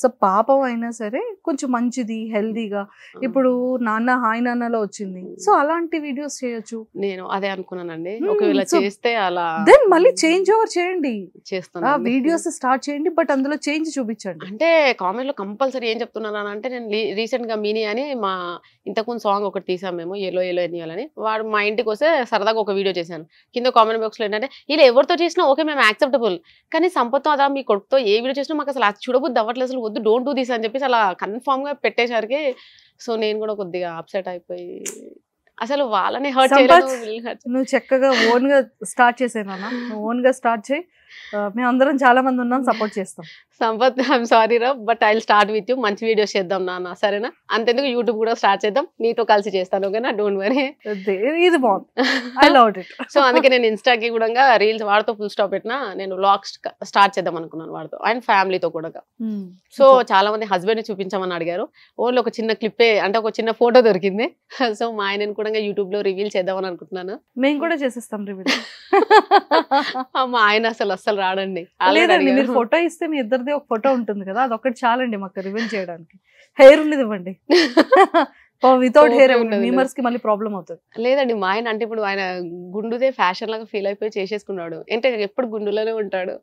[SPEAKER 2] సో పాపం అయినా సరే కొంచెం మంచిది, హెల్దీగా. ఇప్పుడు నాన్న హాయ్ నాన్నలో వచ్చింది, సో అలాంటి వీడియోస్ చేయొచ్చు.
[SPEAKER 3] నేను అదే అనుకున్నానండి, ఒకవేళ చేస్తే అలా
[SPEAKER 2] దెన్ మళ్ళీ చేంజ్ ఓవర్ చేయండి,
[SPEAKER 3] చేస్తాను
[SPEAKER 2] వీడియోస్ స్టార్ట్ చేయండి, బట్ అందులో చేంజ్ చూపించండి.
[SPEAKER 3] అంటే కామెంట్ లో కంపల్సరీ ఏం చెప్తున్నాను అంటే, నేను రీసెంట్ గా మినీ అని మా ఇంతకుముందు సాంగ్ ఒకటి తీసాం మేము, ఎల్లో ఎన్నియాలని, వాడు మా ఇంటికి వస్తే సరదాగా ఒక వీడియో చేశాను. కింద కామెంట్ బాక్స్ లో ఏంటంటే, ఇలా ఎవరితో చేసినా ఓకే మేము యాక్సెప్టబుల్, కానీ సంపత్తో అదా మీ కొడుకుతో ఏ వీడియో చేసినా మాకు అసలు చూడబుద్ది అవ్వట్లేదు, అసలు వద్దు, డోంట్ డూ దిస్ అని చెప్పేసి అలా కన్ఫామ్ గా పెట్టేసరికి సో నేను కూడా కొద్దిగా అప్సెట్ అయిపోయి, అసలు వాళ్ళని హర్ట్ చేయలేదు.
[SPEAKER 2] నువ్వు చక్కగా ఓన్ గా స్టార్ట్ చేసేనా, నువ్వు ఓన్ గా స్టార్ట్ చేయి, మేము అందరం చాలా మంది ఉన్నాం, సపోర్ట్ చేస్తాం.
[SPEAKER 3] సంపత్ ఐఎమ్ సారీ రా, but I will start with you. మంచి వీడియోస్ చేద్దాం నాన్న, సరేనా? అంతెందుకు యూట్యూబ్ కూడా స్టార్ట్ చేద్దాం, నీతో కలిసి చేస్తాను, ఓకేనా? Don't worry.
[SPEAKER 2] ఇది బాగుంది, ఐ లవ్డ్ ఇట్.
[SPEAKER 3] సో అందుకే నేను ఇన్స్టాకి కూడా రీల్స్ వాడితో ఫుల్ స్టాప్ పెట్టినా, నేను వ్లాగ్స్ స్టార్ట్ చేద్దాం అనుకున్నాను వాడితో అండ్ ఫ్యామిలీతో కూడా. సో చాలా మంది హస్బెండ్ ని చూపించమని అడిగారు. ఓన్లీ ఒక చిన్న క్లిప్పే, అంటే ఒక చిన్న ఫోటో దొరికింది. సో మా ఆయనని కూడా యూట్యూబ్ లో రివీల్ చేద్దామని అనుకుంటున్నాను.
[SPEAKER 2] మేము కూడా చేసేస్తాం రివీల్.
[SPEAKER 3] మా ఆయన అస్సలు రాడండి.
[SPEAKER 2] మీరు ఫోటో ఇస్తే మీ ఇద్దరిది ఒక ఫోటో ఉంటుంది కదా, అదొకటి చాలండి మాకు రివీల్ చేయడానికి. హెయిర్ ఉన్నది ఇవ్వండి, వితౌట్ హెయిర్ మీమర్స్ కి మళ్ళీ ప్రాబ్లం అవుతుంది.
[SPEAKER 3] లేదండి, మా ఆయన అంటే ఇప్పుడు ఆయన గుండుదే ఫ్యాషన్ లాగా ఫీల్ అయిపోయి చేసేసుకున్నాడు. అంటే ఎప్పుడు గుండులోనే ఉంటాడు.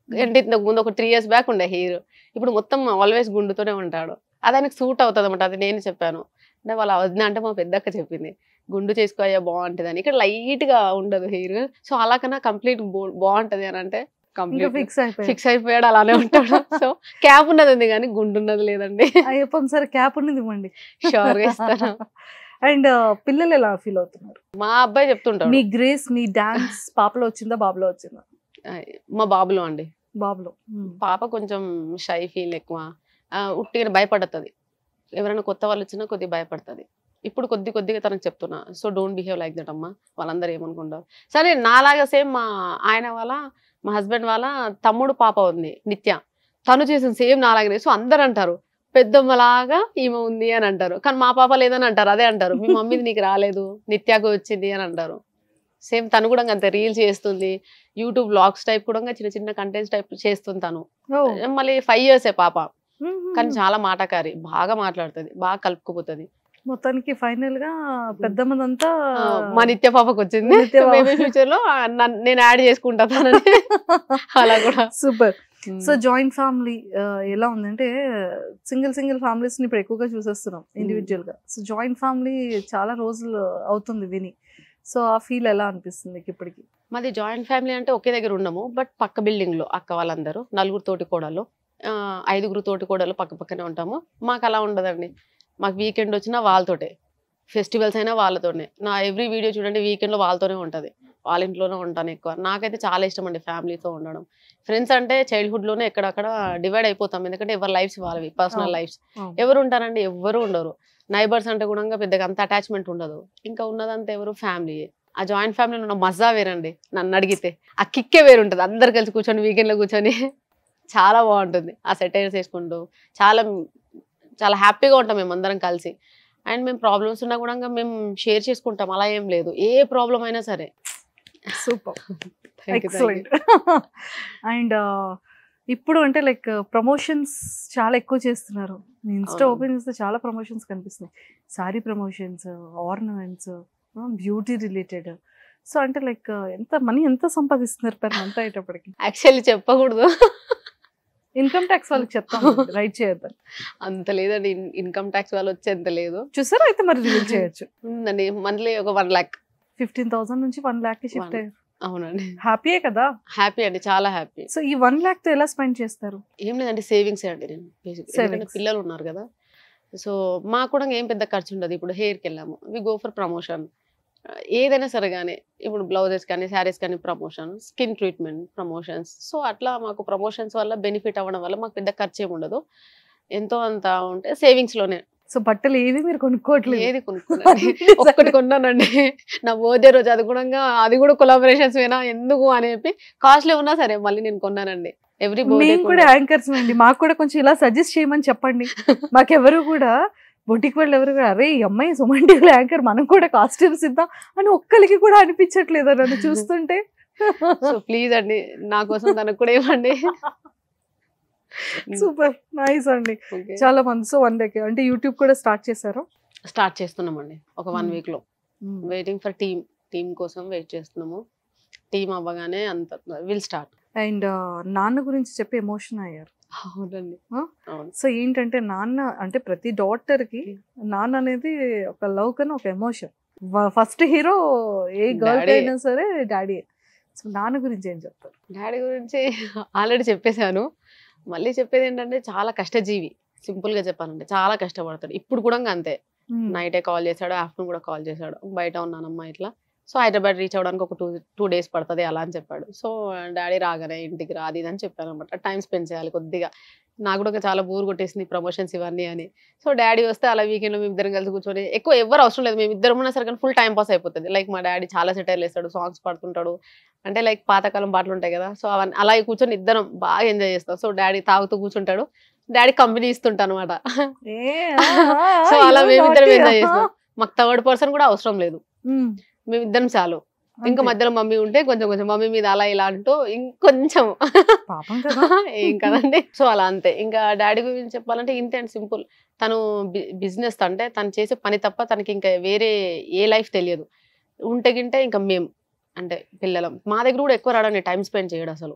[SPEAKER 3] అంటే ఇంతకు ముందు ఒక 3 years బ్యాక్ ఉండే హెయిర్, ఇప్పుడు మొత్తం ఆల్వేస్ గుండుతోనే ఉంటాడు. అది ఆయనకు సూట్ అవుతుంది అన్నమాట. అది నేను చెప్పాను, అంటే వాళ్ళ వదిన అంటే మా పెద్దక్క చెప్పింది, గుండు చేసుకోయా బాగుంటది అని. ఇక్కడ లైట్ గా ఉండదు హెయిర్, సో అలా కన్నా కంప్లీట్ బాగుంటది అని అంటే ఫిక్స్ అయిపోయాడు, అలానే ఉంటాడు. సో క్యాప్ ఉన్నది ఉంది కానీ గుండు ఉన్నది లేదండి.
[SPEAKER 2] సరే క్యాప్ ఉన్నది ఇవ్వండి,
[SPEAKER 3] షూర్ గా ఇస్తాను.
[SPEAKER 2] అండ్ పిల్లలు ఎలా ఫీల్ అవుతున్నారు?
[SPEAKER 3] మా అబ్బాయి చెప్తుంటాడు,
[SPEAKER 2] మీ గ్రేస్, మీ డాన్స్ పాపలో వచ్చిందా బాబులో వచ్చిందా?
[SPEAKER 3] మా బాబులో అండి.
[SPEAKER 2] బాబులో.
[SPEAKER 3] పాప కొంచెం షై ఫీల్ ఎక్కువ, ఉట్టిగా భయపడుతుంది. ఎవరైనా కొత్త వాళ్ళు వచ్చినా కొద్దిగా భయపడుతుంది. ఇప్పుడు కొద్దిగా తనకు చెప్తున్నా, so don't behave like that అమ్మా, వాళ్ళందరూ ఏమనుకుంటారు. సరే నాలాగా సేమ్ మా ఆయన వాళ్ళ, మా హస్బెండ్ వాళ్ళ తమ్ముడు పాప ఉంది నిత్య, తను చేసిన సేమ్ నాలాగనే. సో అందరు అంటారు పెద్దమ్మలాగా ఈమె ఉంది అని అంటారు, కానీ మా పాప లేదని అంటారు. అదే అంటారు, మీ మమ్మీది నీకు రాలేదు, నిత్యాకు వచ్చింది అని అంటారు. సేమ్ తను కూడా అంతే, రీల్స్ చేస్తుంది, యూట్యూబ్ వ్లాగ్స్ టైప్ కూడా చిన్న కంటెంట్స్ టైప్ చేస్తుంది తను. మళ్ళీ 5 years పాప, కానీ చాలా మాటకారి, బాగా మాట్లాడుతుంది, బాగా కలుపుకుపోతుంది.
[SPEAKER 2] మొత్తానికి ఫైనల్ గా పెద్ద మంది అంతా
[SPEAKER 3] మా నిత్య పాపకు వచ్చింది. ఫ్యూచర్ లో నేను యాడ్ చేసుకుంటాను అలా కూడా.
[SPEAKER 2] సూపర్. సో జాయింట్ ఫ్యామిలీ ఎలా ఉందంటే, సింగిల్ ఫ్యామిలీస్ ని ఇప్పుడు ఎక్కువగా చూసేస్తున్నాం ఇండివిజువల్ గా. సో జాయింట్ ఫ్యామిలీ చాలా రోజులు అవుతుంది విని, సో ఆ ఫీల్ ఎలా అనిపిస్తుంది ఇప్పటికి?
[SPEAKER 3] మాది జాయింట్ ఫ్యామిలీ అంటే ఒకే దగ్గర ఉండము, బట్ పక్క బిల్డింగ్ లో అక్క వాళ్ళందరూ 4 తోటి కోడలు, 5 తోటి కోడలు పక్క పక్కనే ఉంటాము. మాకు అలా ఉండదండి. మాకు వీకెండ్ వచ్చినా వాళ్ళతోటే, ఫెస్టివల్స్ అయినా వాళ్ళతోనే. నా ఎవ్రీ వీడియో చూడండి వీకెండ్లో వాళ్ళతోనే ఉంటుంది, వాళ్ళ ఇంట్లోనే ఉంటాను ఎక్కువ. నాకైతే చాలా ఇష్టం అండి ఫ్యామిలీతో ఉండడం. ఫ్రెండ్స్ అంటే చైల్డ్హుడ్లోనే ఎక్కడక్కడ డివైడ్ అయిపోతాం, ఎందుకంటే ఎవరి లైఫ్స్ వాళ్ళవి, పర్సనల్ లైఫ్స్. ఎవరు ఉంటారండి? ఎవ్వరు ఉండరు. నైబర్స్ అంటే కూడా పెద్దగా అంత అటాచ్మెంట్ ఉండదు. ఇంకా ఉన్నదంతా ఎవరు? ఫ్యామిలీ. ఆ జాయింట్ ఫ్యామిలీలో ఉన్న మజా వేరండి నన్ను అడిగితే. ఆ కిక్కే వేరుంటుంది. అందరు కలిసి కూర్చొని వీకెండ్లో కూర్చొని చాలా బాగుంటుంది. ఆ సెటైర్స్ వేసుకుంటూ చాలా హ్యాపీగా ఉంటాం మేము అందరం కలిసి. అండ్ మేము ప్రాబ్లమ్స్ ఉన్నా కూడా మేము షేర్ చేసుకుంటాం, అలా ఏం లేదు. ఏ ప్రాబ్లం అయినా సరే.
[SPEAKER 2] Super, excellent. అండ్ ఇప్పుడు అంటే లైక్ ప్రమోషన్స్ చాలా ఎక్కువ చేస్తున్నారు. ఇన్స్టా ఓపెన్ చేస్తే చాలా ప్రమోషన్స్ కనిపిస్తున్నాయి. Sorry promotions, ornaments, beauty related. So అంటే లైక్ ఎంత సంపాదిస్తున్నారు పర్ మంత్ అయ్యేటప్పటికి?
[SPEAKER 3] యాక్చువల్లీ చెప్పకూడదు,
[SPEAKER 2] ఇన్కమ్ ట్యాక్స్ వాళ్ళకి చెప్తాం రైట్ చేయొద్దని.
[SPEAKER 3] అంత లేదండి, ఇన్కమ్ ట్యాక్స్ వాళ్ళు వచ్చేంత లేదు.
[SPEAKER 2] చూసారా? అయితే మరి రివీల్ చేయొచ్చు.
[SPEAKER 3] ఉందండి, మంత్లీ ఒక 1 lakh,
[SPEAKER 2] 15,000 నుంచి 1 lakh కి షిఫ్ట్ అయ్యారు.
[SPEAKER 3] అవునండి.
[SPEAKER 2] హ్యాపీయే కదా?
[SPEAKER 3] హ్యాపీ అండి, చాలా హ్యాపీ.
[SPEAKER 2] సో ఈ 1 lakh తో ఎలా స్పెండ్ చేస్తారు?
[SPEAKER 3] ఏం లేదండి, సేవింగ్స్ అండి. నేను ఎందుకంటే పిల్లలు ఉన్నారు కదా, సో మాకు కూడా ఏం పెద్ద ఖర్చు ఉండదు. ఇప్పుడు హెయిర్కి వెళ్ళాము, వి గో ఫర్ ప్రమోషన్. ఏదైనా సరే కానీ, ఇప్పుడు బ్లౌజెస్ కానీ శారీస్ కానీ promotion, skin treatment promotions. So అట్లా మాకు ప్రమోషన్స్ వల్ల బెనిఫిట్ అవ్వడం వల్ల మాకు పెద్ద ఖర్చు ఏమి ఉండదు. ఎంతో అంత ఉంటే సేవింగ్స్ లోనే.
[SPEAKER 2] సో బట్టలు ఏవి మీరు కొనుక్కోవట్లేదు?
[SPEAKER 3] ఏది కొనుక్కోనండి, ఒక్కటి కొన్నానండి నా బర్త్డే రోజు. అది కూడా కొలాబరేషన్స్ వేనా ఎందుకు అని చెప్పి, కాస్ట్లీ ఉన్నా సరే మళ్ళీ నేను కొన్నానండి. ఎవ్రీ
[SPEAKER 2] మేము కూడా యాంకర్స్ అండి, మాకు కూడా కొంచెం ఇలా సజెస్ట్ చేయమని చెప్పండి. మాకెవరు కూడా బొటిక్ వాళ్ళు ఎవరు కూడా, అరే ఈ అమ్మాయి సుమన్ టీవీ యాంకర్, మనం కూడా కాస్ట్యూమ్స్ ఇద్దాం అని ఒక్కరికి కూడా అనిపించట్లేదు నన్ను చూస్తుంటే.
[SPEAKER 3] సో ప్లీజ్ అండి, నా కోసం తనకు కూడా ఇవ్వండి.
[SPEAKER 2] సూపర్ నైస్ అండి, చాలా మంది. సో 1 lakh అంటే యూట్యూబ్ కూడా స్టార్ట్ చేశారు?
[SPEAKER 3] స్టార్ట్ చేస్తున్నామండి ఒక 1 week లో. వెయిటింగ్ ఫర్ టీమ్ కోసం వెయిట్ చేస్తున్నాము. టీమ్ అవ్వగానే అంత విల్ స్టార్ట్.
[SPEAKER 2] అండ్ నాన్న గురించి చెప్పి ఎమోషన్ అయ్యారు.
[SPEAKER 3] అవునండి.
[SPEAKER 2] సో ఏంటంటే నాన్న అంటే ప్రతి డాటర్ కి నాన్న అనేది ఒక లవ్ కన్నా ఒక ఎమోషన్. ఫస్ట్ హీరో ఏ గర్ల్ అయినా సరే డాడీ. సో నాన్న గురించి ఏం చెప్తారు?
[SPEAKER 3] డాడీ గురించి ఆల్రెడీ చెప్పేశాను. మళ్ళీ చెప్పేది ఏంటంటే చాలా కష్టజీవి. సింపుల్ గా చెప్పాలంటే చాలా కష్టపడతాడు. ఇప్పుడు కూడా అంతే, నైటే కాల్ చేశాడు, ఆఫ్టర్నూన్ కూడా కాల్ చేశాడు, బయట ఉన్నానమ్మా ఇట్లా సో హైదరాబాద్ రీచ్ అవ్వడానికి ఒక 2 days పడుతుంది అలా అని చెప్పాడు. సో డాడీ రాగానే ఇంటికి రాది అని చెప్పాను అనమాట. టైం స్పెండ్ చేయాలి కొద్దిగా, నాకు కూడా చాలా బోర్ కొట్టేసింది ప్రమోషన్స్ ఇవన్నీ అని. సో డాడీ వస్తే అలా వీకెండ్లో మేము ఇద్దరం కలిసి కూర్చొని, ఎక్కువ ఎవరు అవసరం లేదు, మేము ఇద్దరం ఉన్నా సరే కానీ ఫుల్ టైం పాస్ అయిపోతుంది. లైక్ మా డాడీ చాలా సెటైర్లు వేస్తాడు, సాంగ్స్ పాడుతుంటాడు, అంటే లైక్ పాతకాలం పాటలు ఉంటాయి కదా, సో అవన్నీ అలా కూర్చొని ఇద్దరం బాగా ఎంజాయ్ చేస్తాం. సో డాడీ తాగుతూ కూర్చుంటాడు, డాడీ కంపెనీ ఇస్తుంటా అనమాట. సో అలా మేమిద్దరం ఎంజాయ్ చేస్తాం. మాకు థర్డ్ పర్సన్ కూడా అవసరం లేదు, మేమిద్దరం చాలు. ఇంకా మధ్యలో మమ్మీ ఉంటే కొంచెం కొంచెం మమ్మీ మీద అలా ఇలా అంటూ ఇంకొంచెం ఏం కదండి. సో అలా అంతే. ఇంకా డాడీ గురించి చెప్పాలంటే ఇంతే అండ్ సింపుల్. తను బిజినెస్ అంటే తను చేసే పని తప్ప తనకి ఇంకా వేరే ఏ లైఫ్ తెలియదు. ఉంటే గింటే ఇంకా మేము అంటే పిల్లలం, మా దగ్గర కూడా ఎక్కువ రావడానికి టైం స్పెండ్ చేయడు, అసలు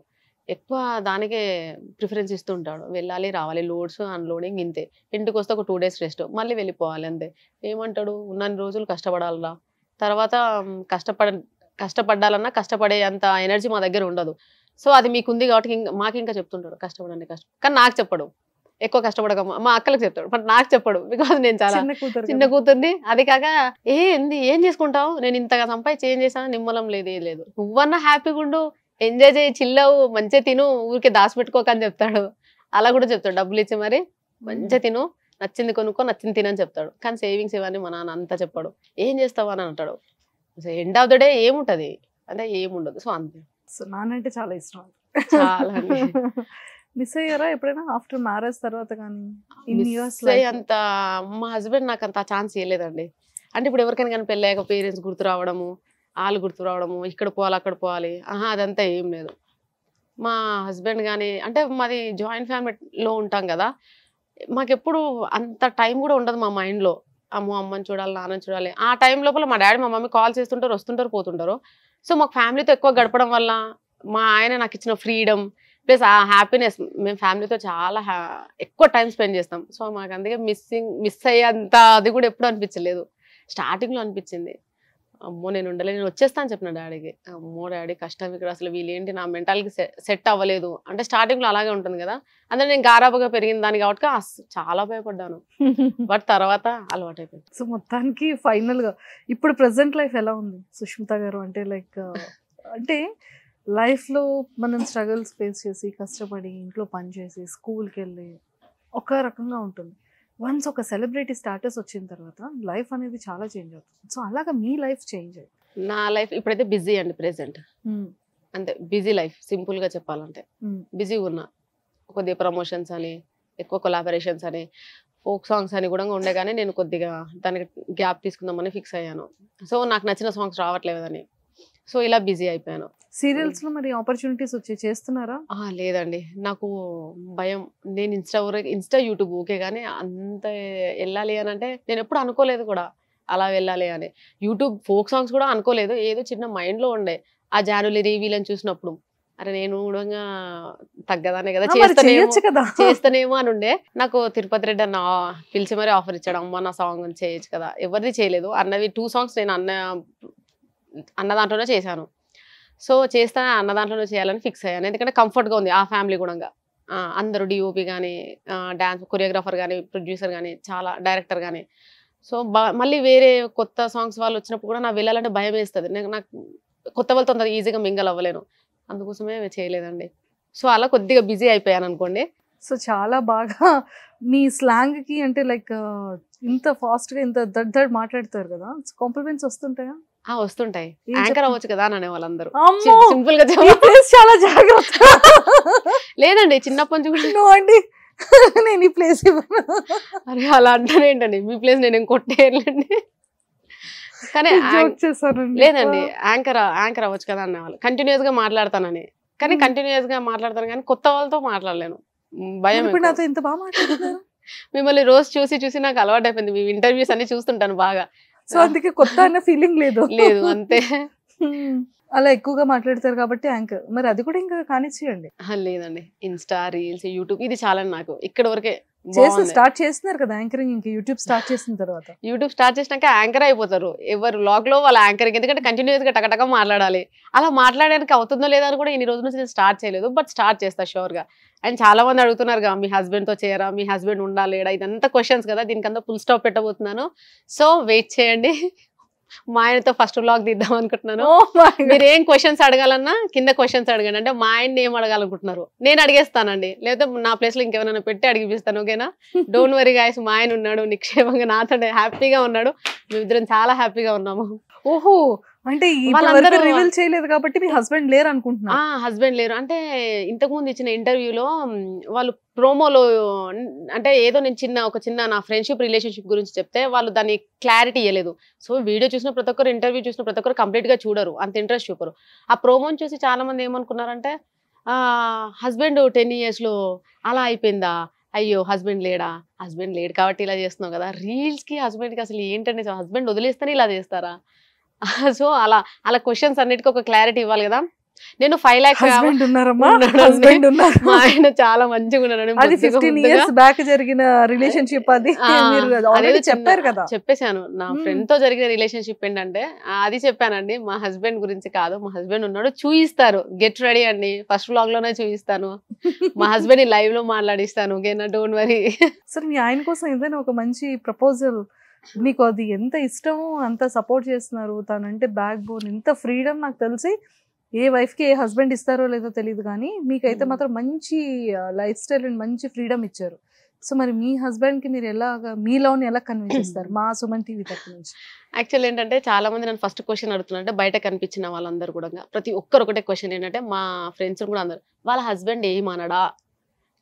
[SPEAKER 3] ఎక్కువ దానికే ప్రిఫరెన్స్ ఇస్తూ ఉంటాడు. వెళ్ళాలి రావాలి, లోడ్స్ అన్లోడింగ్ ఇంతే. ఇంటికి వస్తే ఒక 2 days రెస్ట్, మళ్ళీ వెళ్ళిపోవాలి అంతే. ఏమంటాడు, ఉన్నన్ని రోజులు కష్టపడాలరా, తర్వాత కష్టపడాలన్నా కష్టపడే అంత ఎనర్జీ మా దగ్గర ఉండదు. సో అది మీకు ఉంది కాబట్టి మాకు ఇంకా చెప్తుంటాడు కష్టపడండి కష్టం, కానీ నాకు చెప్పడు. ఎక్కువ కష్టపడకమ్మా మా అక్కలకు చెప్తాడు, బట్ నాకు చెప్పడు. బికాజ్ నేను చాలా చిన్న కూతుర్ని. అది కాక ఏం చేసుకుంటావు, నేను ఇంతగా సంపాదించి ఏం చేశాను, నిమ్మలం లేదు ఏం లేదు, నువ్వన్నా హ్యాపీగా ఉండు, ఎంజాయ్ చేయి, చిల్లవు, మంచిగా తిను, ఊరికే దాచిపెట్టుకోక అని చెప్తాడు. అలా కూడా చెప్తాడు, డబ్బులు ఇచ్చి మరి మంచిగా తిను, నచ్చింది కొనుక్కో, నచ్చింది తినని చెప్తాడు. కానీ సేవింగ్స్ ఇవన్నీ మా నాన్న అంతా చెప్పాడు. ఏం చేస్తావు అని అంటాడు. ఎండ్ ఆఫ్ ద డే ఏముంటది అంటే ఏముండదు. సో అంతే.
[SPEAKER 2] సో నాన్న అంటే చాలా ఇష్టం.
[SPEAKER 3] చాలా
[SPEAKER 2] మిస్ అయ్యారా ఎప్పుడైనా ఆఫ్టర్ మ్యారేజ్ తర్వాత? కానీ
[SPEAKER 3] అంత మా హస్బెండ్ నాకు అంత ఛాన్స్ ఇవ్వలేదండి. అంటే ఇప్పుడు ఎవరికైనా కానీ పెళ్ళాక పేరెంట్స్ గుర్తు రావడము, వాళ్ళు గుర్తు రావడము, ఇక్కడ పోవాలి అక్కడ పోవాలి, అదంతా ఏం లేదు. మా హస్బెండ్ కానీ అంటే మాది జాయింట్ ఫ్యామిలీలో ఉంటాం కదా, మాకెప్పుడు అంత టైం కూడా ఉండదు మా మైండ్లో. అమ్మని చూడాలి, నాన్నని చూడాలి. ఆ టైం లోపల మా డాడీ మా మమ్మీ కాల్ చేస్తుంటారు, వస్తుంటారు, పోతుంటారు. సో మాకు ఫ్యామిలీతో ఎక్కువ గడపడం వల్ల మా ఆయన నాకు ఇచ్చిన ఫ్రీడమ్ ప్లస్ ఆ హ్యాపీనెస్, మేము ఫ్యామిలీతో చాలా ఎక్కువ టైం స్పెండ్ చేస్తాం. సో మాకు అందుకే మిస్ అయ్యేంత అది కూడా ఎప్పుడు అనిపించలేదు. స్టార్టింగ్లో అనిపించింది, అమ్మో నేను ఉండలేదు, నేను వచ్చేస్తాను చెప్పిన డాడీకి. అమ్మో డాడీ కష్టం ఇక్కడ, అసలు వీళ్ళేంటి నా మెంటాలిటీ సెట్ అవ్వలేదు అంటే స్టార్టింగ్లో అలాగే ఉంటుంది కదా. అందులో నేను గారాబగా పెరిగిన దాన్ని కాబట్టి చాలా భయపడ్డాను, బట్ తర్వాత అలవాటు అయిపోయింది.
[SPEAKER 2] సో మొత్తానికి ఫైనల్గా ఇప్పుడు ప్రెసెంట్ లైఫ్ ఎలా ఉంది సుష్మిత గారు? అంటే లైక్ అంటే లైఫ్లో మనం స్ట్రగుల్స్ ఫేస్ చేసి కష్టపడి ఇంట్లో పని చేసి స్కూల్కి వెళ్ళి ఒక రకంగా ఉంటుంది. వన్స్ ఒక సెలబ్రిటీ స్టాటస్ వచ్చిన తర్వాత లైఫ్ అనేది చాలా చేంజ్ అవుతుంది. సో అలాగా మీ లైఫ్ చేంజ్ అయ్యింది?
[SPEAKER 3] నా లైఫ్ ఇప్పుడైతే బిజీ అండి, ప్రెసెంట్ అంతే. బిజీ లైఫ్, సింపుల్ గా చెప్పాలంటే బిజీగా ఉన్నా. కొద్దిగా ప్రమోషన్స్ అని, ఎక్కువ కొలాబరేషన్స్ అని, ఫోక్ సాంగ్స్ అని కూడా ఉండే, కానీ నేను కొద్దిగా దానికి గ్యాప్ తీసుకుందామని ఫిక్స్ అయ్యాను. సో నాకు నచ్చిన సాంగ్స్ రావట్లేదని, సో ఇలా బిజీ అయిపోయాను.
[SPEAKER 2] సీరియల్స్ లో మరి ఆపర్చునిటీస్ వచ్చి చేస్తున్నారా?
[SPEAKER 3] లేదండి, నాకు భయం. నేను ఇన్స్టా యూట్యూబ్ ఓకే, కానీ అంత వెళ్ళాలి అని అంటే నేను ఎప్పుడు అనుకోలేదు కూడా అలా వెళ్ళాలి అని. యూట్యూబ్ ఫోక్ సాంగ్స్ కూడా అనుకోలేదు, ఏదో చిన్న మైండ్ లో ఉండే. ఆ జానులరీ వీళ్ళని చూసినప్పుడు అరే నేను కూడా తగ్గదానే కదా, చేస్తానేమో అని ఉండే. నాకు తిరుపతి రెడ్డి అన్న పిలిచి మరీ ఆఫర్ ఇచ్చాడు, అమ్మ నా సాంగ్ చేయొచ్చు కదా. ఎవరిది చేయలేదు, అన్నవి 2 songs నేను అన్న దాంట్లోనే చేశాను. సో చేస్తా అన్న దాంట్లోనే చేయాలని ఫిక్స్ అయ్యాను, ఎందుకంటే కంఫర్ట్గా ఉంది ఆ ఫ్యామిలీ కూడా. అందరూ డిఓపి కానీ, డాన్స్ కొరియోగ్రాఫర్ కానీ, ప్రొడ్యూసర్ కానీ, చాలా డైరెక్టర్ కానీ. సో మళ్ళీ వేరే కొత్త సాంగ్స్ వాళ్ళు వచ్చినప్పుడు కూడా నాకు వెళ్ళాలంటే భయం వేస్తుంది. నాకు కొత్త వాళ్ళతో అంత ఈజీగా మింగల్ అవ్వలేను, అందుకోసమే చేయలేదండి. సో అలా కొద్దిగా బిజీ అయిపోయాను అనుకోండి.
[SPEAKER 2] సో చాలా బాగా మీ స్లాంగ్కి అంటే లైక్ ఇంత ఫాస్ట్గా ఇంత దడ్ మాట్లాడతారు కదా, కాంప్లిమెంట్స్ వస్తుంటాయా?
[SPEAKER 3] వస్తుంటాయి. యాంకర్ అవ్వచ్చు కదా అని వాళ్ళందరూ సింపుల్ గా.
[SPEAKER 2] చాలా జాగ్రత్త.
[SPEAKER 3] లేదండి, చిన్నప్పటి నుంచి కూడా
[SPEAKER 2] అండి నేను ఈ ప్లేస్
[SPEAKER 3] అరే అలా అంటానేంటండి, మీ ప్లేస్ నేను కొట్టేయాలండి. కానీ లేదండి, యాంకర్ అవ్వచ్చు కదా అనేవాళ్ళు. కంటిన్యూస్ గా మాట్లాడతానని, కానీ కంటిన్యూస్ గా మాట్లాడతాను కానీ కొత్త వాళ్ళతో మాట్లాడలేను, భయం.
[SPEAKER 2] ఇంత బాగా మాట్లాడుతున్నారు.
[SPEAKER 3] మిమ్మల్ని రోజు చూసి నాకు అలవాటు అయిపోయింది, మీ ఇంటర్వ్యూస్ అన్ని చూస్తుంటాను బాగా.
[SPEAKER 2] సో అందుకే కొత్త అన్న ఫీలింగ్ లేదు
[SPEAKER 3] అంతే.
[SPEAKER 2] అలా ఎక్కువగా మాట్లాడతారు కాబట్టి యాంకర్. మరి అది కూడా ఇంకా కానిచ్చేయండి.
[SPEAKER 3] లేదండి, ఇన్స్టా, రీల్స్, యూట్యూబ్ ఇది చాలా నాకు ఇక్కడ వరకే.
[SPEAKER 2] స్టార్ట్ చేస్తున్నారు కదా యాంకరింగ్, ఇంకా యూట్యూబ్ స్టార్ట్ చేసిన తర్వాత.
[SPEAKER 3] యూట్యూబ్ స్టార్ట్ చేసినాక యాంకర్ అయిపోతారు ఎవరు వ్లాగ్ లో వాళ్ళ యాంకరింగ్, ఎందుకంటే కంటిన్యూస్ గా టకటక మాట్లాడాలి. అలా మాట్లాడడానికి అవుతుందో లేదా అని కూడా ఇన్ని రోజుల నుంచి నేను స్టార్ట్ చేయలేదు, బట్ స్టార్ట్ చేస్తా షూర్ గా. అండ్ చాలా మంది అడుగుతున్నారు కదా, మీ హస్బెండ్ తో చేయరా, మీ హస్బెండ్ ఉండాలేడా, ఇదంతా క్వశ్చన్స్ కదా, దీనికంతా ఫుల్ స్టాప్ పెట్టబోతున్నాను. సో వెయిట్ చేయండి, మా ఆయనతో ఫస్ట్ వ్లాగ్ తీద్దాం అనుకుంటున్నాను. మీరు ఏం క్వశ్చన్స్ అడగాలన్నా కింద క్వశ్చన్స్ అడగండి. అంటే మా ఆయన్ని ఏం అడగాలనుకుంటున్నారు నేను అడిగేస్తానండి, లేదా నా ప్లేస్ లో ఇంకెవరైనా పెట్టి అడిగిపిస్తాను. ఓకేనా? డోంట్ వరీ గాయ్స్, మా ఆయన ఉన్నాడు నిక్షేమంగా నాతో హ్యాపీగా ఉన్నాడు. మేమిద్దరం చాలా హ్యాపీగా ఉన్నాము.
[SPEAKER 2] ఓహో, అంటే రివీల్ చేయలేదు కాబట్టి మీ హస్బెండ్ లేరు అనుకుంటున్నా.
[SPEAKER 3] హస్బెండ్ లేరు అంటే ఇంతకు ముందు ఇచ్చిన ఇంటర్వ్యూలో వాళ్ళు ప్రోమోలో అంటే ఏదో నేను ఒక చిన్న నా ఫ్రెండ్షిప్ రిలేషన్షిప్ గురించి చెప్తే వాళ్ళు దాన్ని క్లారిటీ ఇవ్వలేదు. సో వీడియో చూసిన ప్రతి ఒక్కరు, ఇంటర్వ్యూ చూసిన ప్రతి ఒక్కరు కంప్లీట్ గా చూడరు, అంత ఇంట్రెస్ట్ చూపరు. ఆ ప్రోమోని చూసి చాలా మంది ఏమనుకున్నారంటే హస్బెండ్ 10 years లో అలా అయిపోయిందా, అయ్యో హస్బెండ్ లేడు కాబట్టి ఇలా చేస్తున్నావు కదా. రీల్స్ కి హస్బెండ్ కి అసలు ఏంటంటే హస్బెండ్ వదిలేస్తేనే ఇలా చేస్తారా? సో అలా క్వశ్చన్స్ అన్నిటికీ ఒక క్లారిటీ ఇవ్వాలి కదా. నేను 5 lakhs మా ఆయన చాలా మంచిగా ఉన్నాడు.
[SPEAKER 2] జరిగిన రిలేషన్షిప్ అది చెప్పారు కదా.
[SPEAKER 3] చెప్పేశాను నా ఫ్రెండ్ తో జరిగిన రిలేషన్షిప్ ఏంటంటే అది చెప్పానండి. మా హస్బెండ్ గురించి కాదు, మా హస్బెండ్ ఉన్నాడు, చూయిస్తారు. గెట్ రెడీ అండి, ఫస్ట్ వ్లాగ్ లోనే చూపిస్తాను. మా హస్బెండ్ లైవ్ లో మాట్లాడిస్తాను. ఓకేనా? Don't worry.
[SPEAKER 2] సరే, మీ ఆయన కోసం ఏదైనా ఒక మంచి ప్రపోజల్, మీకు అది ఎంత ఇష్టమో అంత సపోర్ట్ చేస్తున్నారు, తనంటే బ్యాక్ బోన్, ఇంత ఫ్రీడమ్ నాకు తెలిసి ఏ వైఫ్ కి ఏ హస్బెండ్ ఇస్తారో లేదో తెలియదు, కానీ మీకైతే మాత్రం మంచి లైఫ్ స్టైల్ అండ్ మంచి ఫ్రీడమ్ ఇచ్చారు. సో మరి మీ హస్బెండ్ కి మీరు మీ లవ్ ని ఎలా కన్విన్స్ చేస్తారు మా సుమన్ టీవీ తరఫు నుంచి?
[SPEAKER 3] యాక్చువల్ ఏంటంటే చాలా మంది నన్ను ఫస్ట్ క్వశ్చన్ అడుగుతున్నారు, అంటే బయట కనిపించిన వాళ్ళందరూ కూడా ప్రతి ఒక్కరు ఒకటే క్వశ్చన్ ఏంటంటే, మా ఫ్రెండ్స్ కూడా అందరు వాళ్ళ హస్బెండ్ ఏమనడా,